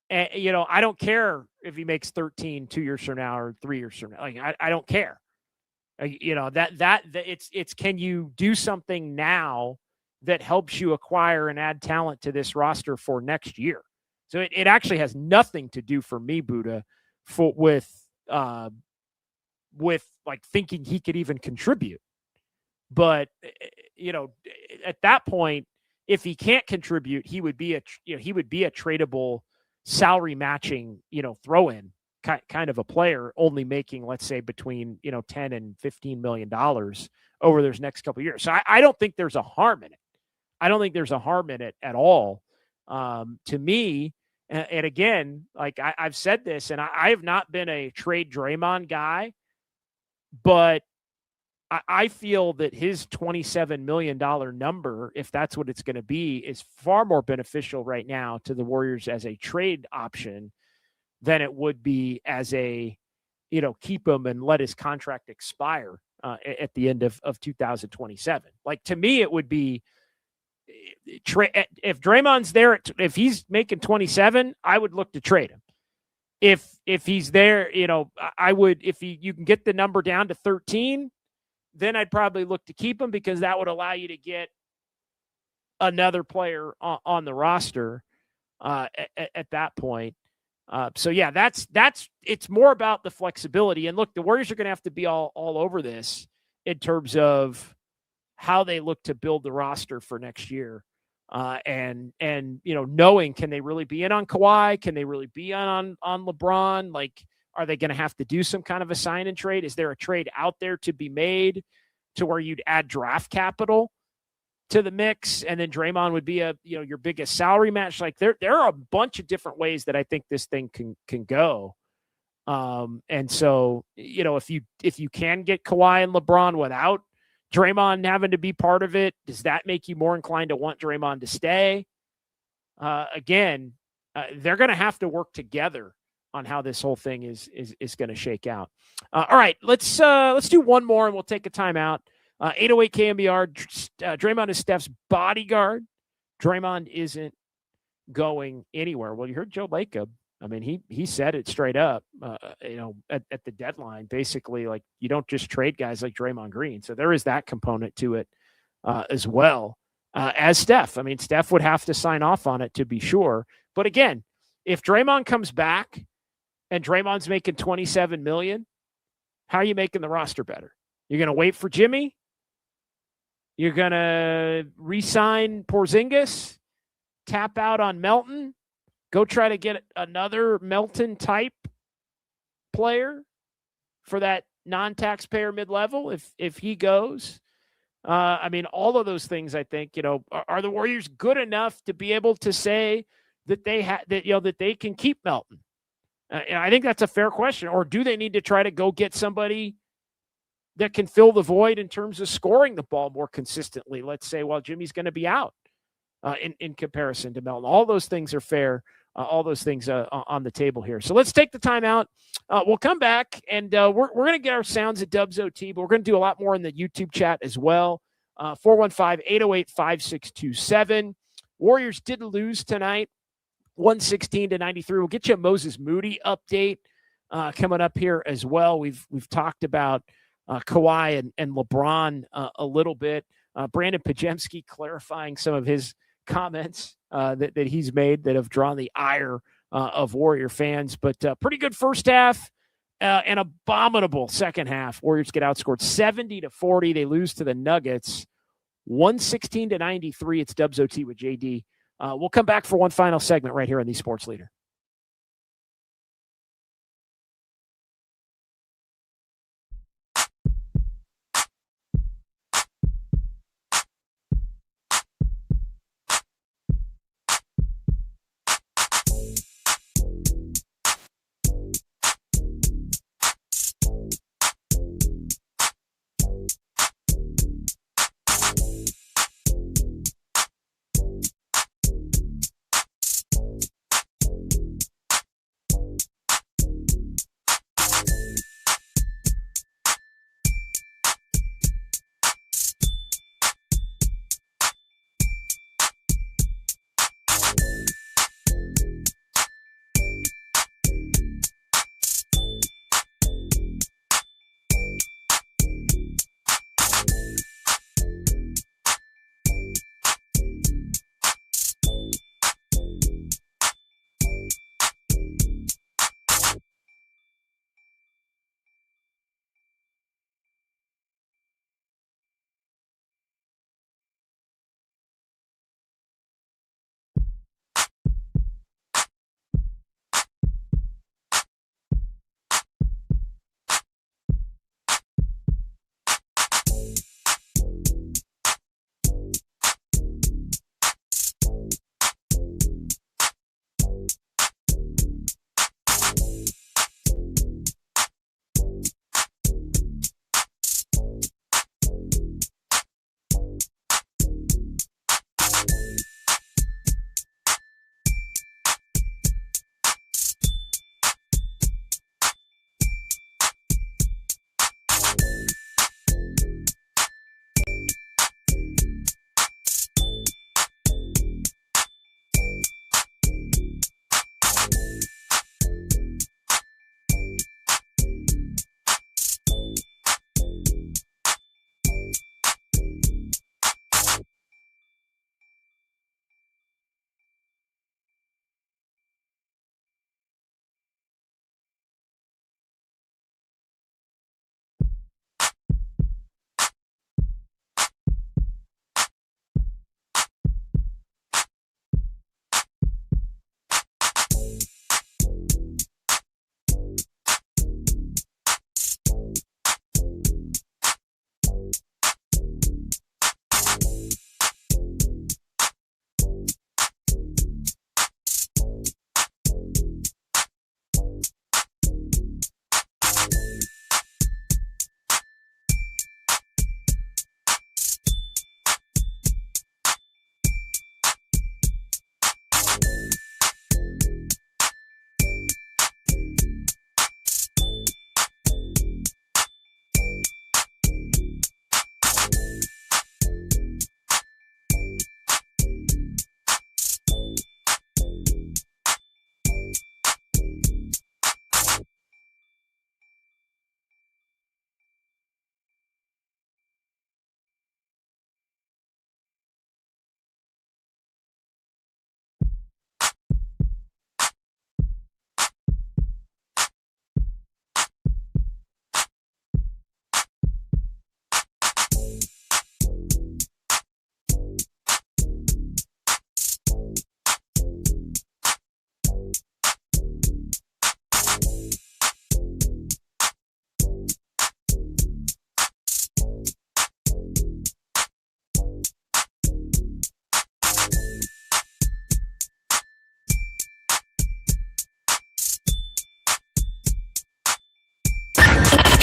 I don't care if he makes 13 2 years from now or 3 years from now. Like, I don't care. It's can you do something now that helps you acquire and add talent to this roster for next year? So it actually has nothing to do for me, Buddha, with like thinking he could even contribute. But at that point, if he can't contribute, he would be a tradable salary matching, throw-in kind of a player, only making, let's say, between 10 and $15 million over those next couple of years. So I don't think there's a harm in it. I don't think there's a harm in it at all. To me, and again, like I've said this, and I have not been a trade Draymond guy, but I feel that his $27 million number, if that's what it's going to be, is far more beneficial right now to the Warriors as a trade option than it would be as a, keep him and let his contract expire at the end of 2027. Like, to me, it would be if Draymond's there, if he's making 27, I would look to trade him. If he's there, I would, if you can get the number down to 13, then I'd probably look to keep him, because that would allow you to get another player on the roster at that point. So yeah, that's it's more about the flexibility. And look, the Warriors are going to have to be all over this in terms of how they look to build the roster for next year. And knowing, can they really be in on Kawhi? Can they really be on LeBron? Like, are they going to have to do some kind of a sign and trade? Is there a trade out there to be made to where you'd add draft capital to the mix, and then Draymond would be your biggest salary match? Like, there are a bunch of different ways that I think this thing can go. And so, if you can get Kawhi and LeBron without Draymond having to be part of it, does that make you more inclined to want Draymond to stay? Again, they're going to have to work together on how this whole thing is going to shake out. All right, let's do one more and we'll take a timeout. 808 KMBR. Draymond is Steph's bodyguard. Draymond isn't going anywhere. Well, you heard Joe Lacob. I mean, he said it straight up, at the deadline, basically, like, you don't just trade guys like Draymond Green. So there is that component to it as well as Steph. I mean, Steph would have to sign off on it to be sure. But again, if Draymond comes back and Draymond's making $27 million, how are you making the roster better? You're going to wait for Jimmy? You're going to re-sign Porzingis, tap out on Melton, go try to get another Melton type player for that non-taxpayer mid-level if he goes. I mean, all of those things, I think, are the Warriors good enough to be able to say that that they can keep Melton? And I think that's a fair question. Or do they need to try to go get somebody that can fill the void in terms of scoring the ball more consistently? Let's say, well, Jimmy's going to be out in comparison to Melton. All those things are fair. All those things on the table here. So let's take the time out. We'll come back, and we're going to get our sounds at Dubs OT, but we're going to do a lot more in the YouTube chat as well. 415-808-5627. Warriors did lose tonight, 116-93. We'll get you a Moses Moody update coming up here as well. We've talked about Kawhi and LeBron a little bit. Brandin Podziemski clarifying some of his comments that he's made that have drawn the ire of Warrior fans. But pretty good first half and abominable second half. Warriors get outscored 70-40. They lose to the Nuggets 116-93. It's Dubs OT with JD. We'll come back for one final segment right here on the Sports Leader.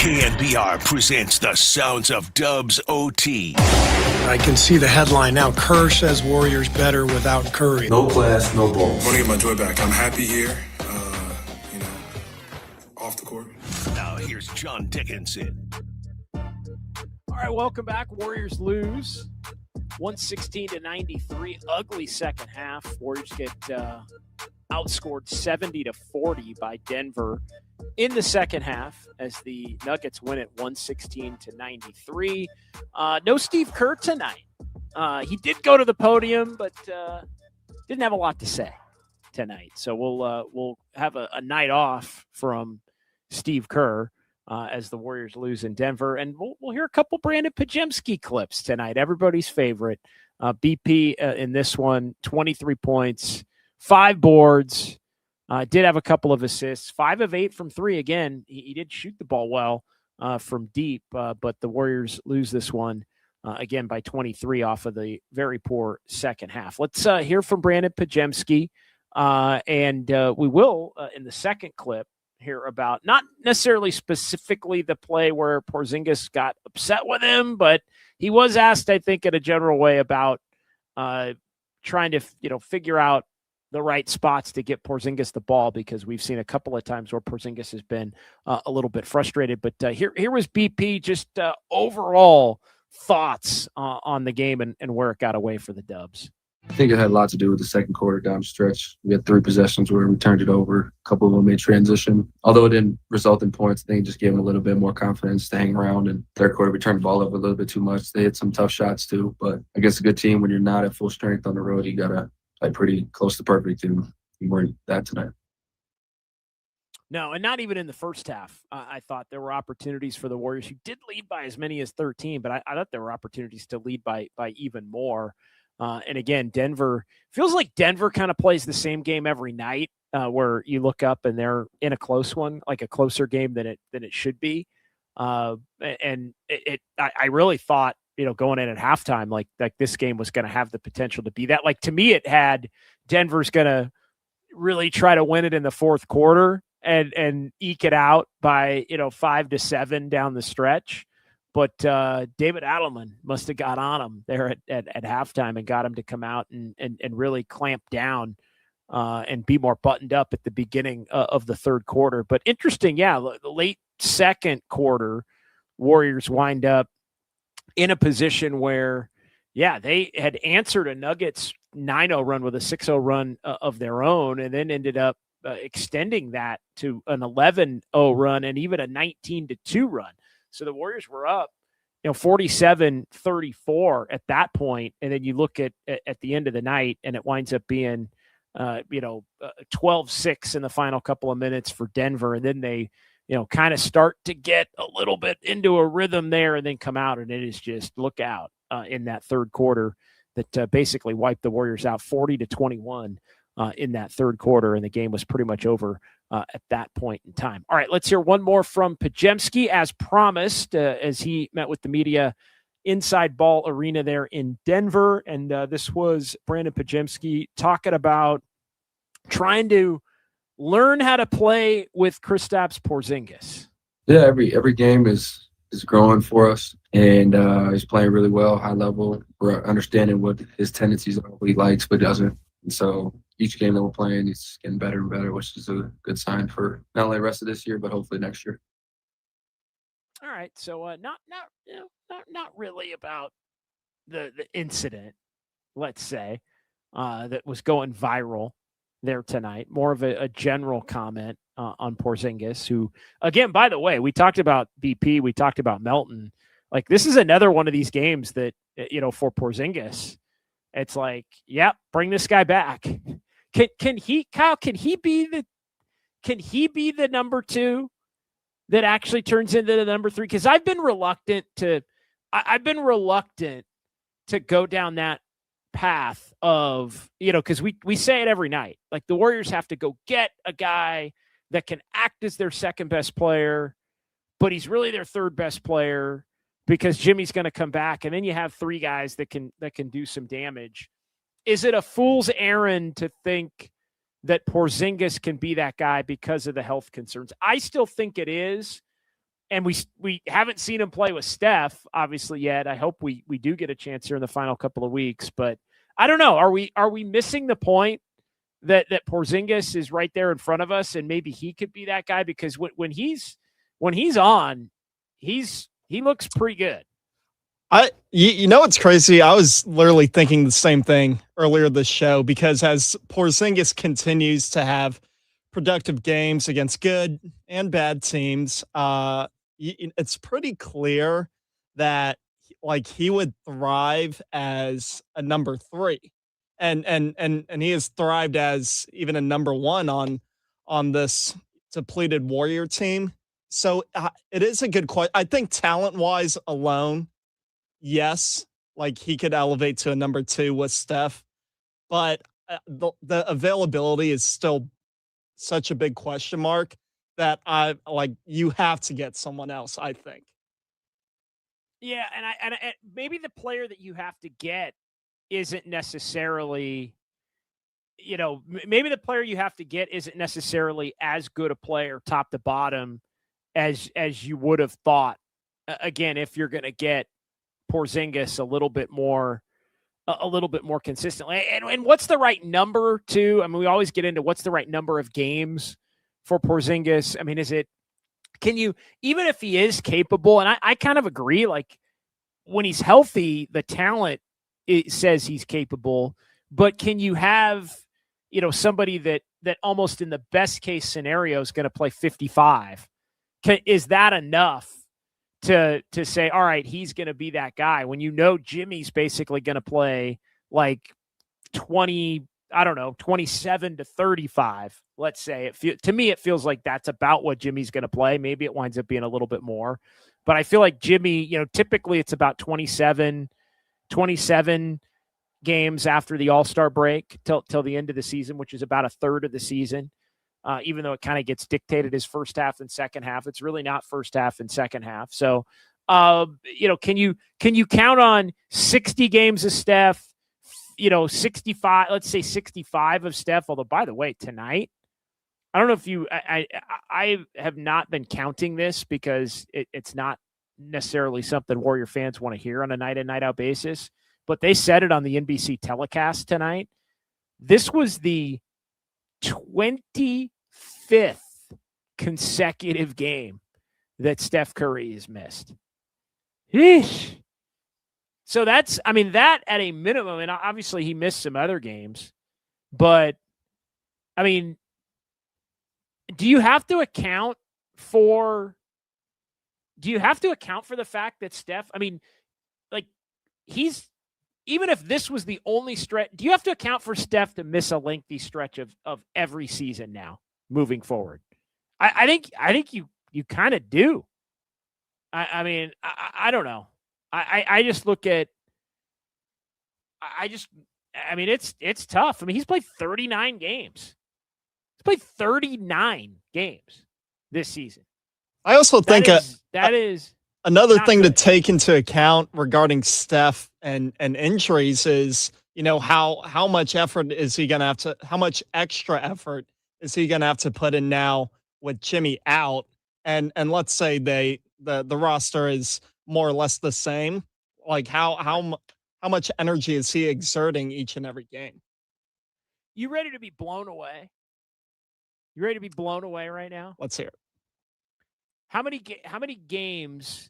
KNBR presents the sounds of Dubs OT. I can see the headline now. Kerr says Warriors better without Curry. No class, no ball. I want to get my joy back. I'm happy here, off the court. Now here's John Dickinson. All right, welcome back. Warriors lose 116-93. Ugly second half. Warriors get outscored 70-40 by Denver in the second half as the Nuggets win it 116-93. No Steve Kerr tonight. He did go to the podium, but didn't have a lot to say tonight. So we'll have a night off from Steve Kerr as the Warriors lose in Denver, and we'll hear a couple Brandin Podziemski clips tonight. Everybody's favorite. BP in this one, 23 points, 5 boards. Did have a couple of assists, 5 of 8 from 3. Again, he did shoot the ball well from deep, but the Warriors lose this one again by 23 off of the very poor second half. Let's hear from Brandin Podziemski, and we will, in the second clip, hear about not necessarily specifically the play where Porzingis got upset with him, but he was asked, I think, in a general way about trying to, figure out the right spots to get Porzingis the ball, because we've seen a couple of times where Porzingis has been a little bit frustrated. But here was BP, just overall thoughts on the game and where it got away for the Dubs. I think it had a lot to do with the second quarter down the stretch. We had 3 possessions where we turned it over. A couple of them made transition. Although it didn't result in points, I think it just gave them a little bit more confidence to hang around. And third quarter, we turned the ball over a little bit too much. They hit some tough shots too. But against a good team, when you're not at full strength on the road, you got to play pretty close to perfect. And we weren't that tonight. No, and not even in the first half. I thought there were opportunities for the Warriors, who did lead by as many as 13, but I thought there were opportunities to lead by even more. And again, Denver feels like Denver kind of plays the same game every night, where you look up and they're in a close one, like a closer game than it should be. I really thought, going in at halftime, like this game was going to have the potential to be that. Like, to me, it had Denver's going to really try to win it in the fourth quarter and eke it out by 5-7 down the stretch. But David Adelman must have got on him there at halftime and got him to come out and really clamp down and be more buttoned up at the beginning of the third quarter. But interesting, the late second quarter, Warriors wind up in a position where, they had answered a Nuggets 9-0 run with a 6-0 run of their own, and then ended up extending that to an 11-0 run and even a 19-2 run. So the Warriors were up, 47-34 at that point. And then you look at the end of the night, and it winds up being, 12-6 in the final couple of minutes for Denver. And then they, kind of start to get a little bit into a rhythm there and then come out. And it is just look out in that third quarter that basically wiped the Warriors out 40-21 in that third quarter. And the game was pretty much over at that point in time. All right, let's hear one more from Podziemski, as promised, as he met with the media inside Ball Arena there in Denver. And this was Brandin Podziemski talking about trying to learn how to play with Kristaps Porzingis. Yeah, every game is growing for us, and he's playing really well, high level. We're understanding what his tendencies are, what he likes, but doesn't. And so each game that we're playing, he's getting better and better, which is a good sign for not only the rest of this year, but hopefully next year. All right, so not really about the incident, let's say, that was going viral there tonight. More of a general comment on Porzingis, who, again, by the way, we talked about BP, we talked about Melton. Like, this is another one of these games that, for Porzingis, it's like, bring this guy back. Can he be the number 2 that actually turns into the number 3? Because I've been reluctant to go down that path of, because we say it every night. Like, the Warriors have to go get a guy that can act as their second best player, but he's really their third best player, because Jimmy's going to come back, and then you have 3 guys that can do some damage. Is it a fool's errand to think that Porzingis can be that guy because of the health concerns? I still think it is, And we haven't seen him play with Steph, obviously, yet. I hope we do get a chance here in the final couple of weeks. But I don't know. Are we missing the point that Porzingis is right there in front of us, and maybe he could be that guy? Because when he's on, he looks pretty good. You know what's crazy? I was literally thinking the same thing earlier this show, because as Porzingis continues to have productive games against good and bad teams, it's pretty clear that like he would thrive as a number 3, and he has thrived as even a number 1 on this depleted Warrior team. So it is a good question. I think talent wise alone, yes, like he could elevate to a number 2 with Steph, but the availability is still such a big question mark that you have to get someone else, I think. Yeah, and maybe the player that you have to get isn't necessarily, maybe the player you have to get isn't necessarily as good a player top to bottom as you would have thought. Again, if you're going to get Porzingis a little bit more consistently. And what's the right number too? I mean, we always get into what's the right number of games for Porzingis. I mean, can you, even if he is capable, and I kind of agree, like when he's healthy, the talent says he's capable, but can you have, somebody that almost in the best case scenario is going to play 55? Is that enough to say, all right, he's going to be that guy, when Jimmy's basically going to play like 27 to 35, let's say. To me, it feels like that's about what Jimmy's going to play. Maybe it winds up being a little bit more, but I feel like Jimmy, typically it's about 27 games after the All-Star break till the end of the season, which is about a third of the season. Even though it kind of gets dictated as first half and second half, it's really not first half and second half. So, can you count on 60 games of Steph, 65, let's say 65 of Steph, although by the way, tonight, I don't know if I have not been counting this because it's not necessarily something Warrior fans want to hear on a night in, night out basis, but they said it on the NBC telecast tonight. This was the 25th consecutive game that Steph Curry has missed. Eesh. So that at a minimum, and obviously he missed some other games, but I mean, do you have to account for the fact that Steph, even if this was the only stretch, do you have to account for Steph to miss a lengthy stretch of every season now moving forward? I think you kind of do. I don't know. I just look at, it's tough. I mean, he's played 39 games. He's played 39 games this season. I also think that is another thing good to take into account regarding Steph and injuries is, how much effort is he going to have to, how much extra effort is he going to have to put in now with Jimmy out? And let's say the roster is more or less the same. Like how much energy is he exerting each and every game? You ready to be blown away? You ready to be blown away right now? Let's hear it. How many games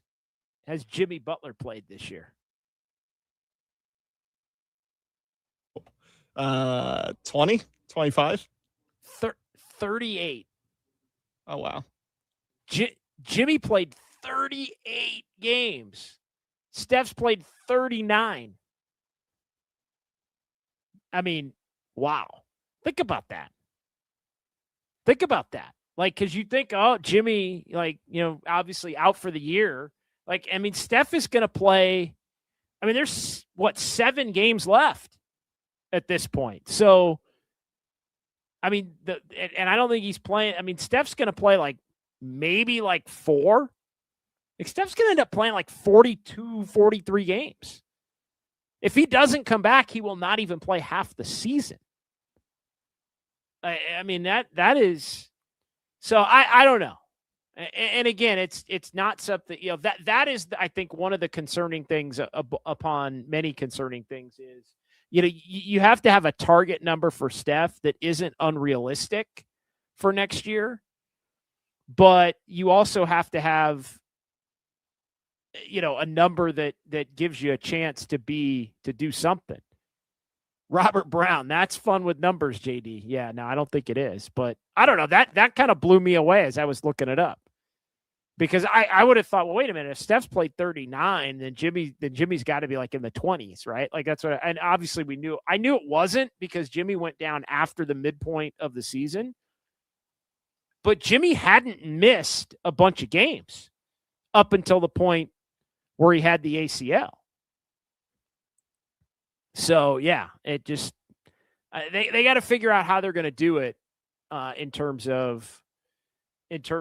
has Jimmy Butler played this year? 20, 25, 38. Oh, wow. Jimmy played 38 games. Steph's played 39. I mean, wow. Think about that. Like, because you think, oh, Jimmy, obviously out for the year. Like, I mean, Steph is going to play. I mean, there's, 7 games left at this point. So, I mean, and I don't think he's playing. I mean, Steph's going to play maybe 4. Like, Steph's going to end up playing 42, 43 games. If he doesn't come back, he will not even play half the season. I mean, that is. So I don't know. And again, it's not something, that is, I think, one of the concerning things upon many concerning things is, you have to have a target number for Steph that isn't unrealistic for next year, but you also have to have, a number that gives you a chance to do something. Robert Brown, that's fun with numbers, JD. Yeah, no, I don't think it is, but I don't know. That kind of blew me away as I was looking it up, because I would have thought, well, wait a minute, if Steph's played 39, then Jimmy's got to be like in the 20s, right? Like that's what, and obviously I knew it wasn't, because Jimmy went down after the midpoint of the season, but Jimmy hadn't missed a bunch of games up until the point where he had the ACL. So yeah, it just, they got to figure out how they're going to do it in terms of, what's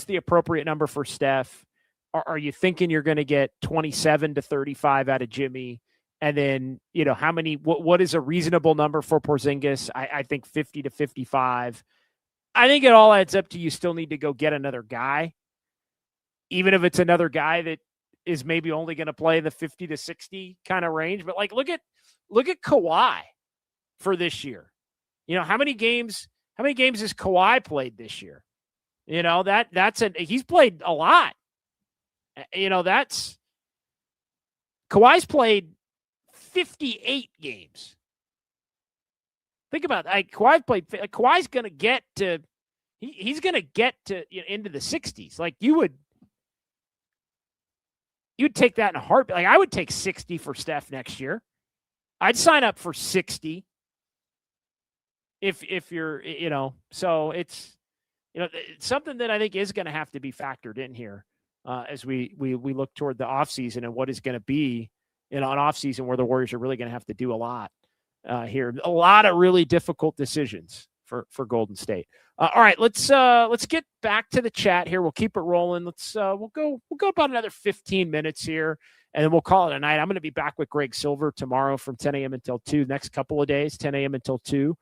the appropriate number for Steph? Are you thinking you're going to get 27 to 35 out of Jimmy? And then, how many, what is a reasonable number for Porzingis? I think 50 to 55. I think it all adds up to, you still need to go get another guy, even if it's another guy that is maybe only going to play the 50 to 60 kind of range. But like, look at Kawhi for this year. How many games has Kawhi played this year? He's played a lot. Kawhi's played 58 games. Think about that. Kawhi's going to get to, he's going to get to into the 60s. Like you'd take that in a heartbeat. Like I would take 60 for Steph next year. I'd sign up for 60 if you're, so it's, it's something that I think is going to have to be factored in here as we look toward the offseason and what is going to be an offseason where the Warriors are really going to have to do a lot here. A lot of really difficult decisions for Golden State. All right, let's get back to the chat here. We'll keep it rolling. We'll go about another 15 minutes here, and then we'll call it a night. I'm going to be back with Greg Silver tomorrow from 10 a.m. until 2. Next couple of days, 10 a.m. until 2,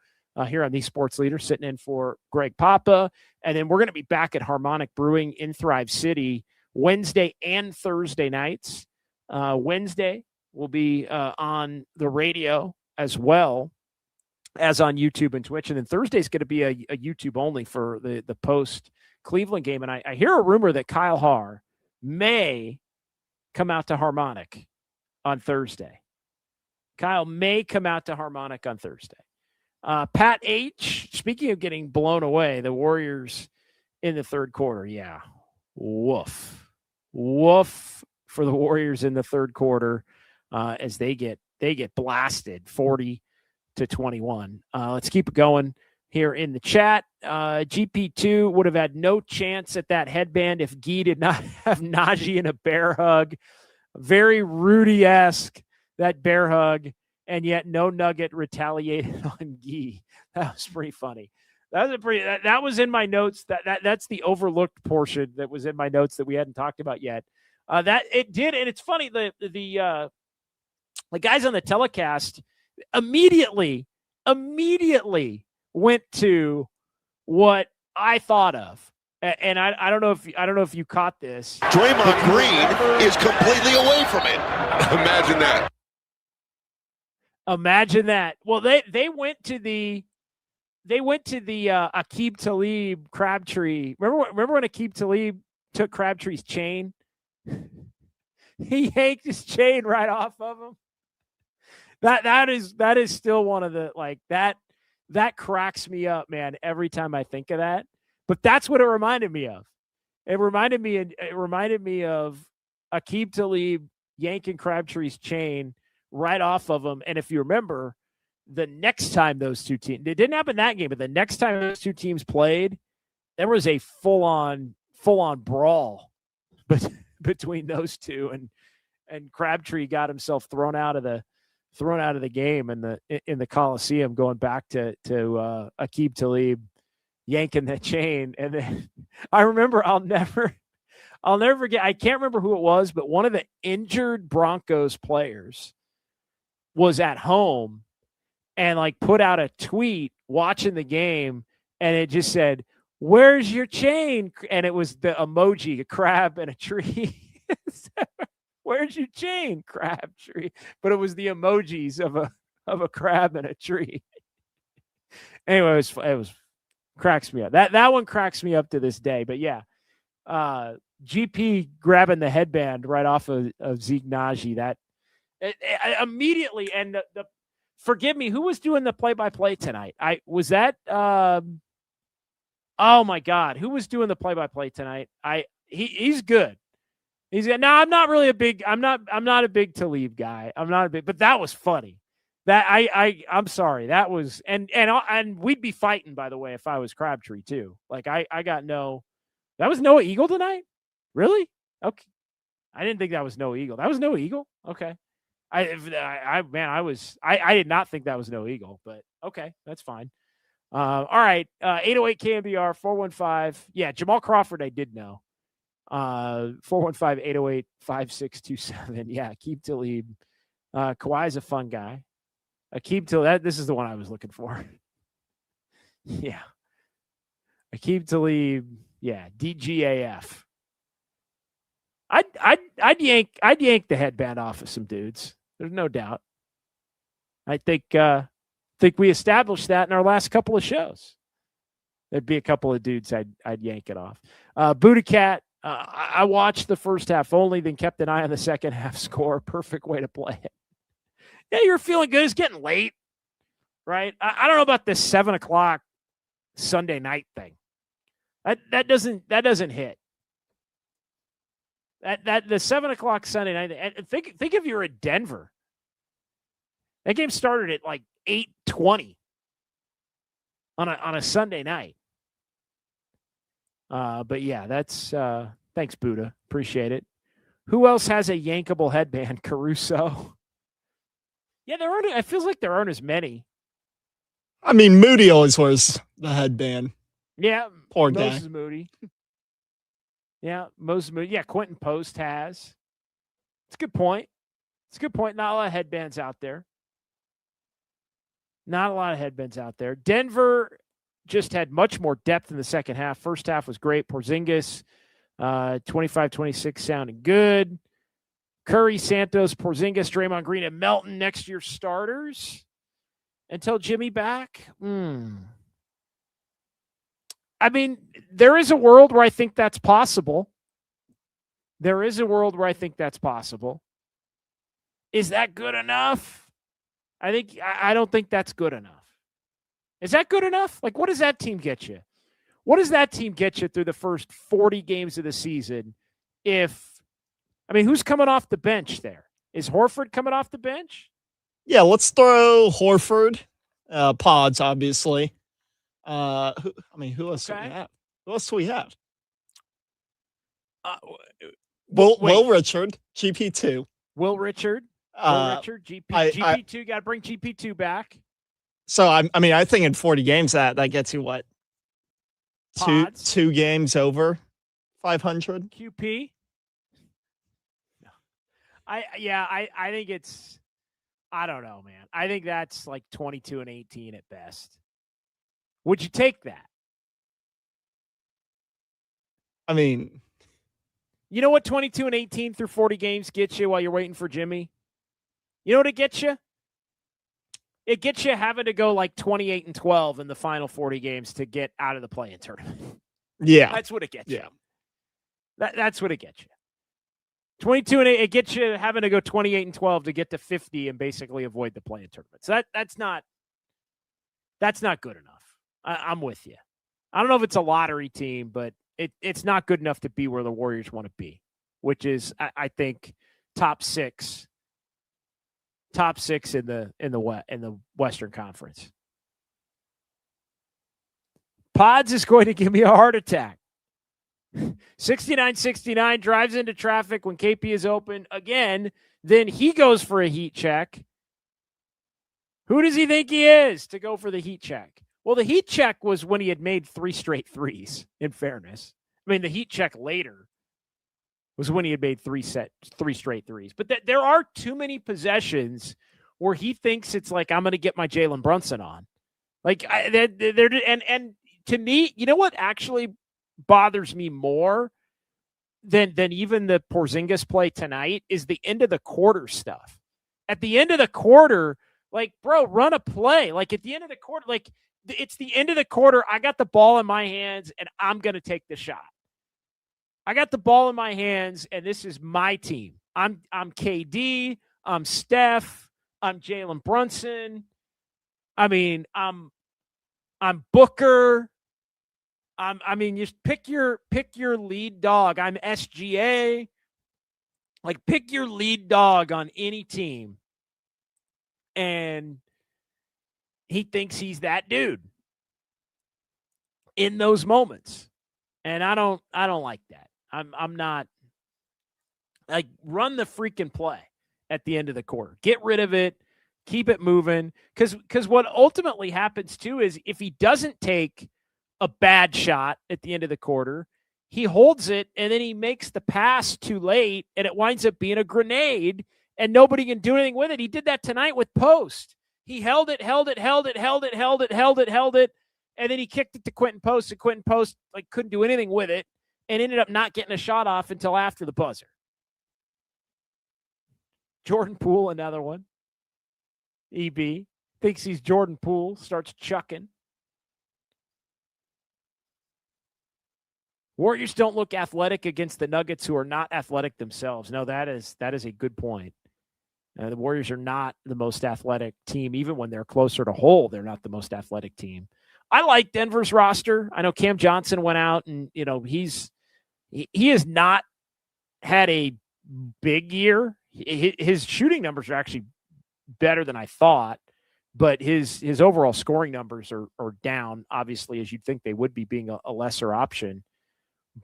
here on the Sports Leader, sitting in for Greg Papa, and then we're going to be back at Harmonic Brewing in Thrive City Wednesday and Thursday nights. Wednesday will be on the radio as well as on YouTube and Twitch. And then Thursday is going to be a YouTube only for the post Cleveland game. And I hear a rumor that Kyle Haar may come out to Harmonic on Thursday. Kyle may come out to Harmonic on Thursday. Pat H, speaking of getting blown away, the Warriors in the third quarter. Yeah. Woof for the Warriors in the third quarter as they get blasted 40-21. Let's keep it going here in the chat. GP2 would have had no chance at that headband if Guy did not have Najee in a bear hug. Very Rudy-esque, that bear hug, and yet no Nugget retaliated on Guy. That was pretty funny. That was in my notes. That's the overlooked portion that was in my notes that we hadn't talked about yet. That it did, and it's funny. The guys on the telecast immediately went to what I thought of, and I don't know if you caught this. Draymond Green is completely away from it. Imagine that. Well, they went to the Aqib Talib Crabtree. Remember when Aqib Talib took Crabtree's chain? He yanked his chain right off of him. That is still one of the, like, that cracks me up, man, every time I think of that. But that's what it reminded me of. It reminded me of Aqib Talib yanking Crabtree's chain right off of him. And if you remember, the next time those two teams, it didn't happen that game, but the next time those two teams played, there was a full-on brawl between those two, and Crabtree got himself thrown out of the game in the Coliseum, going back to Aqib Talib yanking that chain. And then I remember, I'll never forget, I can't remember who it was, but one of the injured Broncos players was at home and like put out a tweet watching the game, and it just said, Where's your chain? And it was the emoji, a crab and a tree. Where's your chain? Crab, tree. But it was the emojis of a crab and a tree. Anyway, it was cracks me up. That one cracks me up to this day. But yeah, GP grabbing the headband right off of Zeke Naji. That immediately, and the forgive me, who was doing the play-by-play tonight? Was that oh my God, who was doing the play-by-play tonight? He's good. He's good. Now I'm not a big Talib guy. But that was funny. That I'm sorry. That was and we'd be fighting, by the way, if I was Crabtree too. Like I got that was Noah Eagle tonight? Really? Okay. I didn't think that was Noah Eagle. That was Noah Eagle? Okay. I did not think that was Noah Eagle, but okay, that's fine. All right. 808 KMBR 415. Yeah, Jamal Crawford, I did know. 415-808-5627. Yeah, Aqib Talib. Kawhi's a fun guy. Aqib Talib, this is the one I was looking for. Yeah. Aqib Talib, yeah, DGAF. I'd yank the headband off of some dudes. There's no doubt. I think we established that in our last couple of shows. There'd be a couple of dudes I'd yank it off. Buddha Cat, I watched the first half only, then kept an eye on the second half score. Perfect way to play it. Yeah, you're feeling good. It's getting late, right? I don't know about this 7:00 Sunday night thing. That doesn't hit. That the 7:00 Sunday night. And think if you're in Denver. That game started at like 8:20 on a Sunday night. But yeah, that's thanks, Buddha. Appreciate it. Who else has a yankable headband? Caruso. Yeah, there aren't. It feels like there aren't as many. I mean, Moody always wears the headband. Yeah, poor guy. Moses Moody. Yeah, Moses Moody. Yeah, Quentin Post has. It's a good point. Not a lot of headbands out there. Denver just had much more depth in the second half. First half was great. Porzingis, 25-26 sounding good. Curry, Santos, Porzingis, Draymond Green, and Melton next year's starters until Jimmy back. I mean, there is a world where I think that's possible. Is that good enough? I don't think that's good enough. Is that good enough? Like, what does that team get you? Through the first 40 games of the season? Who's coming off the bench there? Is Horford coming off the bench? Yeah, let's throw Horford. Pods, obviously. Who else do we have? Will Richard, GP2. Will Richard, GP2. Got to bring GP2 back. So I think in 40 games that gets you what? Two games over 500 QP. I think it's. I don't know, man. I think that's like 22-18 at best. Would you take that? I mean, you know what 22-18 through 40 games gets you while you're waiting for Jimmy? You know what it gets you? It gets you having to go like 28-12 in the final 40 games to get out of the play-in tournament. Yeah. That's what it gets you. Yeah. That's what it gets you. 22-8, it gets you having to go 28-12 to get to 50 and basically avoid the play-in tournament. So that's not good enough. I'm with you. I don't know if it's a lottery team, but it's not good enough to be where the Warriors want to be, which is, I think, top six in the Western Conference. Pods is going to give me a heart attack. 69-69 drives into traffic when KP is open again. Then he goes for a heat check. Who does he think he is to go for the heat check? Well, the heat check was when he had made 3 straight threes, in fairness. The heat check later was when he had made 3 straight threes. But there are too many possessions where he thinks it's like, I'm going to get my Jalen Brunson on. Like, and to me, you know what actually bothers me more than even the Porzingis play tonight is the end of the quarter stuff. At the end of the quarter, like, bro, run a play. Like, at the end of the quarter, like, it's the end of the quarter. I got the ball in my hands, and I'm going to take the shot. I got the ball in my hands, and this is my team. I'm KD. I'm Steph. I'm Jalen Brunson. I mean, I'm Booker. Just pick your lead dog. I'm SGA. Like, pick your lead dog on any team. And he thinks he's that dude in those moments. And I don't like that. I'm not, like, run the freaking play at the end of the quarter. Get rid of it. Keep it moving. Because what ultimately happens too is if he doesn't take a bad shot at the end of the quarter, he holds it and then he makes the pass too late and it winds up being a grenade and nobody can do anything with it. He did that tonight with Post. He held it, and then he kicked it to Quentin Post, and Quentin Post, like, couldn't do anything with it and ended up not getting a shot off until after the buzzer. Jordan Poole, another one. EB thinks he's Jordan Poole, starts chucking. Warriors don't look athletic against the Nuggets, who are not athletic themselves. No, that is a good point. The Warriors are not the most athletic team. Even when they're closer to whole, they're not the most athletic team. I like Denver's roster. I know Cam Johnson went out, and he has not had a big year. His shooting numbers are actually better than I thought, but his overall scoring numbers are down, obviously, as you'd think they would be, being a lesser option.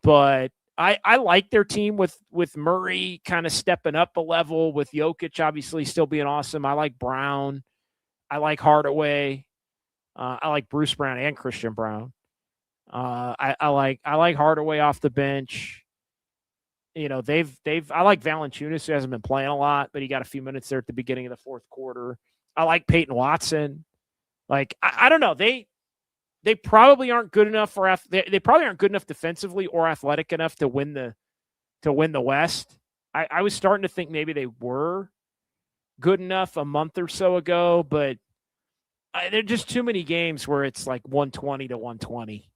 But I like their team with Murray kind of stepping up a level, with Jokic obviously still being awesome. I like Brown. I like Hardaway. I like Bruce Brown and Christian Brown. I like Hardaway off the bench. I like Valanciunas, who hasn't been playing a lot, but he got a few minutes there at the beginning of the fourth quarter. I like Peyton Watson. Like, I don't know. They probably aren't good enough they probably aren't good enough defensively or athletic enough to win the West. I was starting to think maybe they were good enough a month or so ago, but there are just too many games where it's like 120 to 120,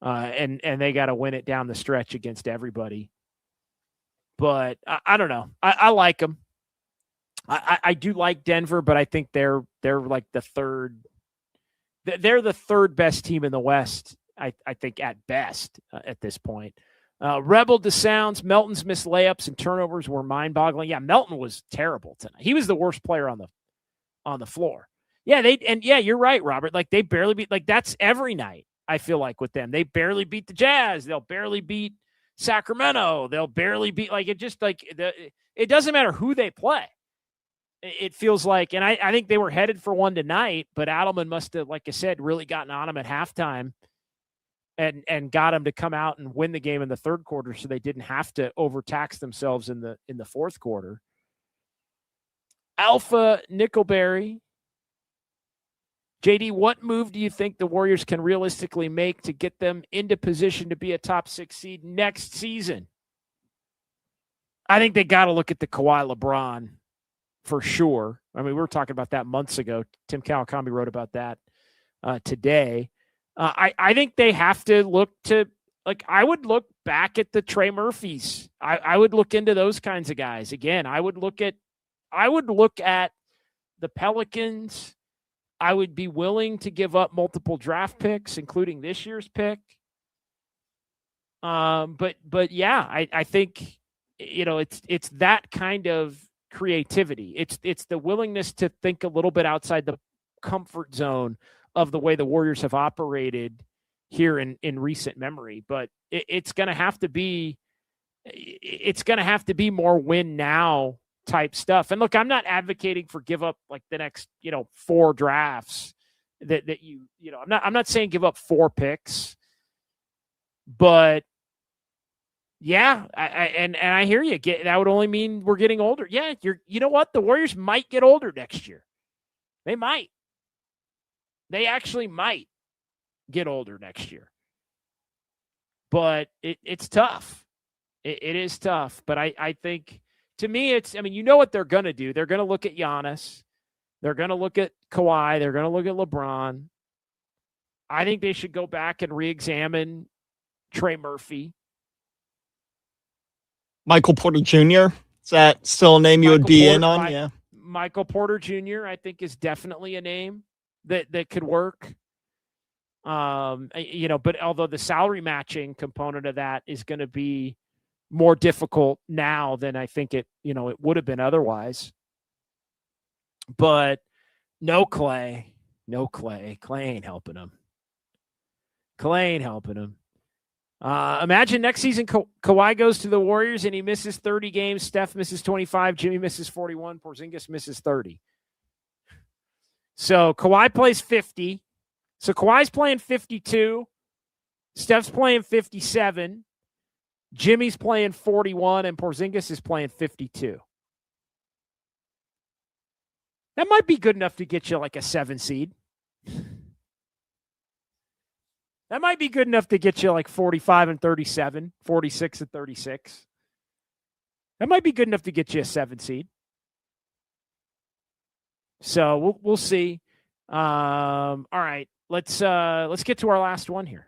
and they got to win it down the stretch against everybody. But I don't know. I like them. I do like Denver, but I think they're like the third. They're the third best team in the West, I think, at best at this point. Rebel to Sounds, Melton's missed layups and turnovers were mind-boggling. Yeah, Melton was terrible tonight. He was the worst player on the floor. Yeah, you're right, Robert. Like, they barely beat. Like, that's every night, I feel like, with them. They barely beat the Jazz. They'll barely beat Sacramento. They'll barely beat. Like, it just, like, it doesn't matter who they play. It feels like, and I think they were headed for one tonight, but Adelman must have, like I said, really gotten on them at halftime and got them to come out and win the game in the third quarter, so they didn't have to overtax themselves in the fourth quarter. Alpha Nickelberry, JD, what move do you think the Warriors can realistically make to get them into position to be a top 6 seed next season? I think they got to look at the Kawhi LeBron for sure. I mean, we were talking about that months ago. Tim Kawakami wrote about that today. I think they have to look to, like, I would look back at the Trey Murphys. I would look into those kinds of guys. Again, I would look at the Pelicans. I would be willing to give up multiple draft picks, including this year's pick. But yeah, I think, it's that kind of creativity. It's the willingness to think a little bit outside the comfort zone of the way the Warriors have operated here in recent memory. But it's going to have to be more win now type stuff. And look, I'm not advocating for give up like the next 4 drafts that I'm not saying give up 4 picks, but yeah, I hear you. That would only mean we're getting older. Yeah, you know what? The Warriors might get older next year. They might. They actually might. get older next year. But it's tough. It is tough. But I think, to me, you know what they're going to do. They're going to look at Giannis. They're going to look at Kawhi. They're going to look at LeBron. I think they should go back and re-examine Trey Murphy. Michael Porter Jr., is that still a name you would be in on? Yeah. Michael Porter Jr., I think, is definitely a name that could work. But although the salary matching component of that is going to be more difficult now than I think it would have been otherwise. But no Clay. Clay ain't helping him. Imagine next season Kawhi goes to the Warriors and he misses 30 games. Steph misses 25. Jimmy misses 41. Porzingis misses 30. So Kawhi plays 50. So Kawhi's playing 52. Steph's playing 57. Jimmy's playing 41. And Porzingis is playing 52. That might be good enough to get you like a 7 seed. That might be good enough to get you like 45 and 37, 46 and 36. That might be good enough to get you a 7 seed. So we'll see. All right, let's get to our last one here.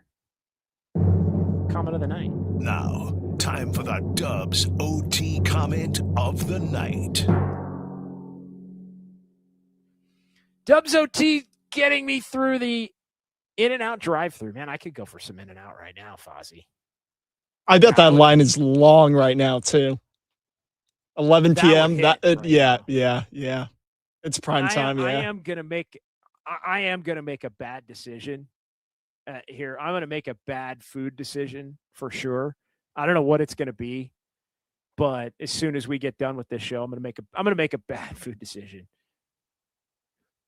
Comment of the night. Now, time for the Dubs OT comment of the night. Dubs OT getting me through the In-N-Out drive-through. Man, I could go for some In-N-Out right now, Fozzie. I bet that line is long right now, too. 11 p.m. Yeah. It's prime time, yeah. I am going to make a bad decision here. I'm going to make a bad food decision for sure. I don't know what it's going to be, but as soon as we get done with this show, I'm going to make a bad food decision.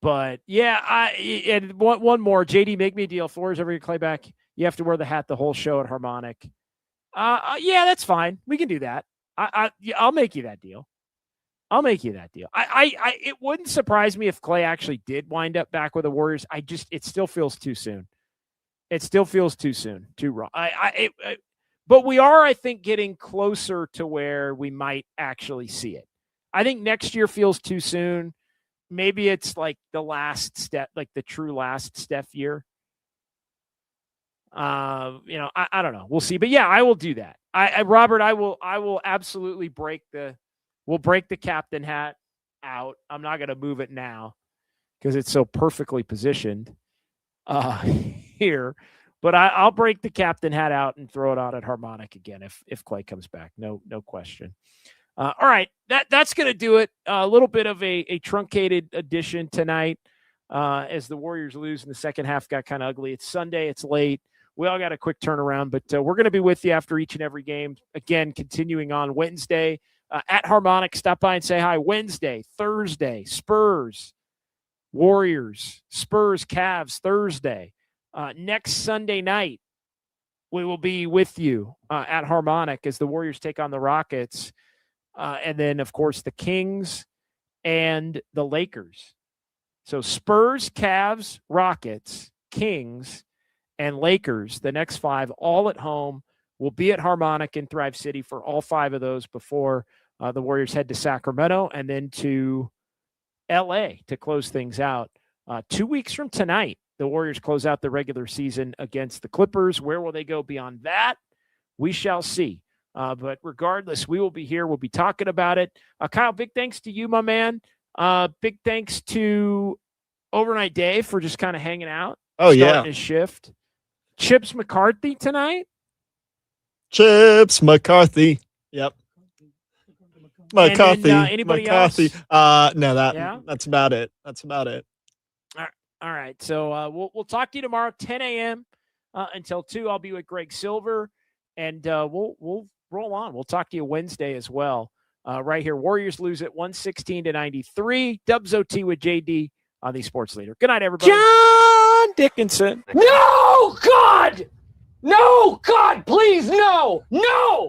But yeah, and one more. JD, make me a deal. Floors every Clayback. You have to wear the hat the whole show at Harmonic. Yeah, that's fine. We can do that. I'll make you that deal. It wouldn't surprise me if Clay actually did wind up back with the Warriors. It still feels too soon. Too raw. But we are, I think, getting closer to where we might actually see it. I think next year feels too soon. Maybe it's like the last step, like the true last Steph year. I don't know. We'll see. But yeah, I will do that. Robert, I will absolutely we'll break the captain hat out. I'm not going to move it now because it's so perfectly positioned here. But I'll break the captain hat out and throw it out at Harmonic again if Clay comes back. No question. All right, that's going to do it. A little bit of a truncated edition tonight as the Warriors lose in the second half. Got kind of ugly. It's Sunday. It's late. We all got a quick turnaround, but we're going to be with you after each and every game. Again, continuing on Wednesday at Harmonic. Stop by and say hi. Wednesday, Thursday, Spurs, Warriors, Spurs, Cavs, Thursday. Next Sunday night, we will be with you at Harmonic as the Warriors take on the Rockets. And then, of course, the Kings and the Lakers. So Spurs, Cavs, Rockets, Kings, and Lakers, the next 5, all at home. We'll be at Harmonic in Thrive City for all 5 of those before the Warriors head to Sacramento and then to L.A. to close things out. 2 weeks from tonight, the Warriors close out the regular season against the Clippers. Where will they go beyond that? We shall see. But regardless, we will be here. We'll be talking about it. Kyle, big thanks to you, my man. Big thanks to Overnight Dave for just kind of hanging out. Oh, yeah. His shift. Chips McCarthy tonight. Chips McCarthy. Yep. McCarthy. Then, anybody McCarthy. else? No, Yeah? that's about it. That's about it. All right. So we'll talk to you tomorrow, 10 a.m. Until 2. I'll be with Greg Silver, and we'll roll on. We'll talk to you Wednesday as well. Right here, Warriors lose it 116-93. Dubs OT with JD on the Sports Leader. Good night, everybody. John Dickinson. No, God! No, God, please, no! No!